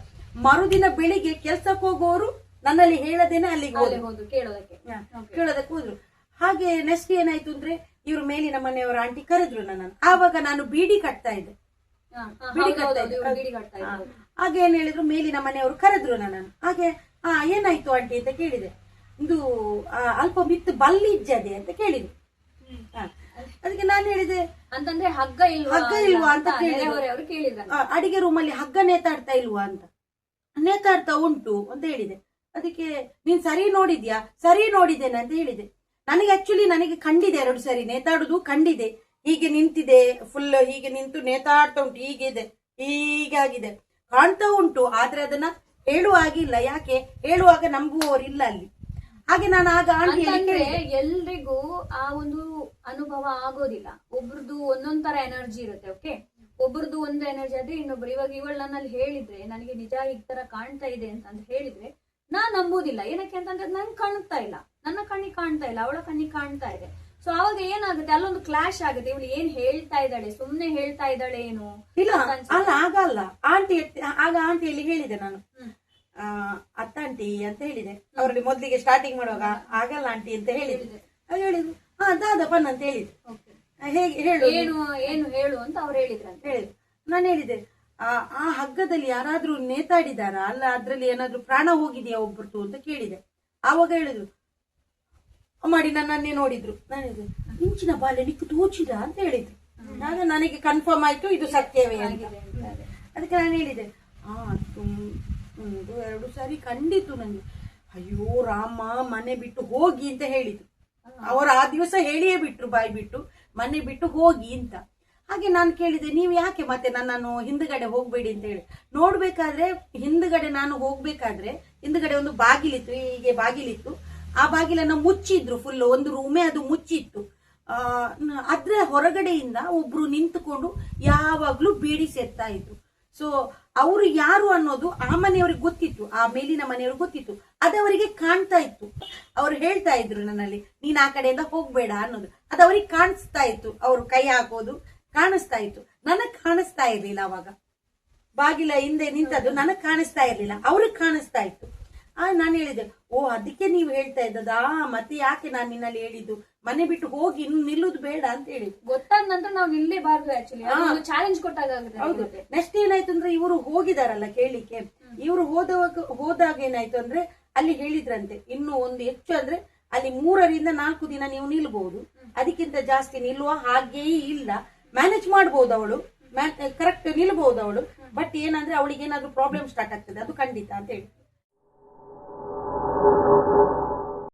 ಮರುದಿನ ಬೆಳಿಗ್ಗೆ ಕೆಲ್ಸಕ್ಕೆ ಹೋಗೋರು ನನ್ನಲ್ಲಿ ಹೇಳದೇನೆ ಅಲ್ಲಿಗೆ ಹೋದ್ರು, ಕೇಳೋದಕ್ಕೆ ಹೋದ್ರು. ಹಾಗೆ ನೆಕ್ಸ್ಟ್ ಏನಾಯ್ತು ಅಂದ್ರೆ, ಇವ್ರು ಮೇಲಿನ ಮನೆಯವರ ಆಂಟಿ ಕರೆದ್ರು ನನ್ನನ್ನು. ಆವಾಗ ನಾನು ಬೀಡಿ ಕಟ್ತಾ ಇದ್ದೆ. ಹಾಗೆ ಏನ್ ಹೇಳಿದ್ರು, ಮೇಲಿನ ಮನೆಯವರು ಕರೆದ್ರು ನನ್ನನ್ನು. ಹಾಗೆ ಏನಾಯ್ತು ಆಂಟಿ ಅಂತ ಕೇಳಿದೆ. ಇದು ಅಲ್ಪ ಮಿತ್ತು ಬಲ್ಲಿ ಇಜ್ಜದೆ ಅಂತ ಕೇಳಿದ್ರು. ಅದಕ್ಕೆ ನಾನು ಹೇಳಿದೆ, ಅಂತಂದ್ರೆ ಹಗ್ಗ ಇಲ್ವಾ ಅಂತ ಕೇಳಿದ್ರು. ಅಡಿಗೆ ರೂಮಲ್ಲಿ ಹಗ್ಗ ನೇತಾಡ್ತಾ ಇಲ್ವಾ ಅಂತ. ನೇತಾಡ್ತಾ ಉಂಟು ಅಂತ ಹೇಳಿದೆ. ಅದಕ್ಕೆ ನೀನ್ ಸರಿ ನೋಡಿದ್ಯಾ? ಸರಿ ನೋಡಿದ್ದೇನೆ ಅಂತ ಹೇಳಿದೆ. ನನಗೆ ಕಂಡಿದೆ 2 ಸರಿ ನೇತಾಡುದು ಕಂಡಿದೆ. ಹೀಗೆ ನಿಂತಿದೆ, ಫುಲ್ ಹೀಗೆ ನಿಂತು ನೇತಾಡ್ತಾ ಉಂಟು, ಹೀಗಿದೆ, ಹೀಗಾಗಿದೆ ಕಾಣ್ತಾ ಉಂಟು. ಆದ್ರೆ ಅದನ್ನ ಹೇಳುವ ಆಗಿಲ್ಲ. ಯಾಕೆ ಹೇಳುವಾಗ ನಂಬುವವರಿಲ್ಲ ಅಲ್ಲಿ. ಹಾಗೆ ನಾನು ಆಗ ಎಲ್ರಿಗೂ ಆ ಒಂದು ಅನುಭವ ಆಗೋದಿಲ್ಲ. ಒಬ್ರದ್ದು ಒಂದೊಂದ್ ತರ ಎನರ್ಜಿ ಇರುತ್ತೆ. ಓಕೆ, ಒಬ್ರದ್ದು ಒಂದು ಎನರ್ಜಿ ಆದ್ರೆ ಇನ್ನೊಬ್ರು, ಇವಾಗ ಇವಳು ನನ್ನಲ್ಲಿ ಹೇಳಿದ್ರೆ ನನಗೆ ನಿಜ ಈ ತರ ಕಾಣ್ತಾ ಇದೆ ಅಂತ ಹೇಳಿದ್ರೆ ನಾನ್ ನಂಬುದಿಲ್ಲ. ಏನಕ್ಕೆ ಅಂತಂದ್ರೆ ನನ್ ಕಾಣ್ತಾ ಇಲ್ಲ, ನನ್ನ ಕಣ್ಣಿಗೆ ಕಾಣ್ತಾ ಇಲ್ಲ, ಅವಳ ಕಣ್ಣಿಗೆ ಕಾಣ್ತಾ ಇದೆ. ಸೊ ಅವಾಗ ಏನಾಗುತ್ತೆ, ಅಲ್ಲೊಂದು ಕ್ಲಾಶ್ ಆಗುತ್ತೆ. ಇವಳು ಏನ್ ಹೇಳ್ತಾ ಇದ್ದಾಳೆ, ಸುಮ್ನೆ ಹೇಳ್ತಾ ಇದ್ದಾಳೆ ಏನು ಇಲ್ಲ. ಅಲ್ಲ, ಆಗಲ್ಲ ಆಂಟಿ. ಆಗ ಆಂಟಿಯಲ್ಲಿ ಹೇಳಿದೆ ನಾನು, ಅತ್ತಾಂಟಿ ಅಂತ ಹೇಳಿದೆ. ಅವ್ರಲ್ಲಿ ಮೊದ್ಲಿಗೆ ಸ್ಟಾರ್ಟಿಂಗ್ ಮಾಡುವಾಗ ಆಗಲ್ಲ ಆಂಟಿ ಅಂತ ಹೇಳಿದ್ರು. ಹೇಳಿದ್ರು ದಾದಪ್ಪನ್ ಅಂತ ಹೇಳಿದ್ರು. ಹೇಗೆ ಹೇಳು, ಏನು ಹೇಳು ಅಂತ ಅವ್ರು ಹೇಳಿದ್ರು ಅಂತ ಹೇಳಿದ್ರು. ನಾನು ಹೇಳಿದೆ, ಆ ಹಗ್ಗದಲ್ಲಿ ಯಾರಾದ್ರೂ ನೇತಾಡಿದಾರ ಅಲ್ಲ, ಅದ್ರಲ್ಲಿ ಏನಾದ್ರೂ ಪ್ರಾಣ ಹೋಗಿದೆಯಾ ಒಬ್ಬರದು ಅಂತ ಕೇಳಿದೆ. ಆವಾಗ ಹೇಳಿದ್ರು ಮಾಡಿ ನನ್ನನ್ನೇ ನೋಡಿದ್ರು. ನಾನು ಹೇಳಿದೆ, ಇಂಚಿನ ಬಾಲೆ ನಿಕ್ಕು ತೋಚಿದ ಅಂತ ಹೇಳಿದ್ರು. ಆಗ ನನಗೆ ಕನ್ಫರ್ಮ್ ಆಯ್ತು ಇದು ಸತ್ಯವೇ ಅಂತ. ಅದಕ್ಕೆ ನಾನು ಹೇಳಿದೆ, 1-2 ಸಾರಿ ಕಂಡಿತು ನನಗೆ. ಅಯ್ಯೋ ರಾಮ, ಮನೆ ಬಿಟ್ಟು ಹೋಗಿ ಅಂತ ಹೇಳಿದ್ರು. ಅವರು ಆ ದಿವಸ ಹೇಳಿಯೇ ಬಿಟ್ರು, ಬಾಯಿ ಬಿಟ್ಟು ಮನೆ ಬಿಟ್ಟು ಹೋಗಿ ಅಂತ. ಹಾಗೆ ನಾನು ಕೇಳಿದೆ, ನೀವು ಯಾಕೆ ಮತ್ತೆ ನನ್ನನ್ನು ಹಿಂದ್ಗಡೆ ಹೋಗ್ಬೇಡಿ ಅಂತ ಹೇಳಿ. ನೋಡ್ಬೇಕಾದ್ರೆ ಹಿಂದ್ಗಡೆ ನಾನು ಹೋಗ್ಬೇಕಾದ್ರೆ ಹಿಂದ್ಗಡೆ ಒಂದು ಬಾಗಿಲಿತ್ತು, ಹೀಗೆ ಬಾಗಿಲಿತ್ತು. ಆ ಬಾಗಿಲನ್ನ ಮುಚ್ಚಿದ್ರು, ಫುಲ್ ಒಂದು ರೂಮೇ ಅದು ಮುಚ್ಚಿತ್ತು. ಅದ್ರ ಹೊರಗಡೆಯಿಂದ ಒಬ್ರು ನಿಂತುಕೊಂಡು ಯಾವಾಗ್ಲೂ ಬೀಡಿ ಸೇರ್ತಾ ಇದ್ರು. ಸೊ ಅವರು ಯಾರು ಅನ್ನೋದು ಆ ಮನೆಯವ್ರಿಗೆ ಗೊತ್ತಿತ್ತು, ಆ ಮೇಲಿನ ಮನೆಯವ್ರಿಗೆ ಗೊತ್ತಿತ್ತು. ಅದವರಿಗೆ ಕಾಣ್ತಾ ಇತ್ತು. ಅವ್ರು ಹೇಳ್ತಾ ಇದ್ರು ನನ್ನಲ್ಲಿ, ನೀನ್ ಆ ಕಡೆಯಿಂದ ಹೋಗ್ಬೇಡ ಅನ್ನೋದು. ಅದು ಅವ್ರಿಗೆ ಕಾಣಿಸ್ತಾ ಇತ್ತು. ಅವ್ರು ಕೈ ಹಾಕೋದು ಕಾಣಿಸ್ತಾ ಇತ್ತು. ನನಗ್ ಕಾಣಿಸ್ತಾ ಇರ್ಲಿಲ್ಲ. ಅವಾಗ ಬಾಗಿಲ ಹಿಂದೆ ನಿಂತದ್ದು ನನಗ್ ಕಾಣಿಸ್ತಾ ಇರ್ಲಿಲ್ಲ, ಅವ್ರಿಗೆ ಕಾಣಿಸ್ತಾ ಇತ್ತು. ನಾನು ಹೇಳಿದೆ, ಓ ಅದಕ್ಕೆ ನೀವು ಹೇಳ್ತಾ ಇದ್ದದ, ಮತ್ತೆ ಯಾಕೆ ನಾನು ನಿನ್ನಲ್ಲಿ ಹೇಳಿದ್ದು ಮನೆ ಬಿಟ್ಟು ಹೋಗಿ ಇನ್ನು ನಿಲ್ಲುದು ಬೇಡ ಅಂತ ಹೇಳಿದ್ದು. ಗೊತ್ತಾದ ನಂತರ ನಾವು ನಿಲ್ಲೇಬಾರ್ದು. ಆಕ್ಚುಲಿ ಚಾಲೆಂಜ್ ಕೊಟ್ಟಾಗ. ಹೌದು. ನೆಕ್ಸ್ಟ್ ಏನಾಯ್ತು ಅಂದ್ರೆ, ಇವರು ಹೋಗಿದಾರಲ್ಲ ಕೇಳಿಕ್ಕೆ, ಇವರು ಹೋದಾಗ ಏನಾಯ್ತು ಅಂದ್ರೆ, ಅಲ್ಲಿ ಹೇಳಿದ್ರಂತೆ ಇನ್ನು ಒಂದು ಹೆಚ್ಚು ಅಂದ್ರೆ ಅಲ್ಲಿ 3-4 ದಿನ ನೀವು ನಿಲ್ಬಹುದು, ಅದಕ್ಕಿಂತ ಜಾಸ್ತಿ ನಿಲ್ಲುವ ಹಾಗೆಯೇ ಇಲ್ಲ. ಮ್ಯಾನೇಜ್ ಮಾಡಬಹುದು ಅವಳು, ಕರೆಕ್ಟ್ ನಿಲ್ಬಹುದು ಅವಳು. ಬಟ್ ಏನಂದ್ರೆ ಅವಳಿಗೆ ಏನಾದ್ರೂ ಪ್ರಾಬ್ಲಮ್ ಸ್ಟಾರ್ಟ್ ಆಗ್ತದೆ, ಅದು ಖಂಡಿತ ಅಂತ ಹೇಳಿ.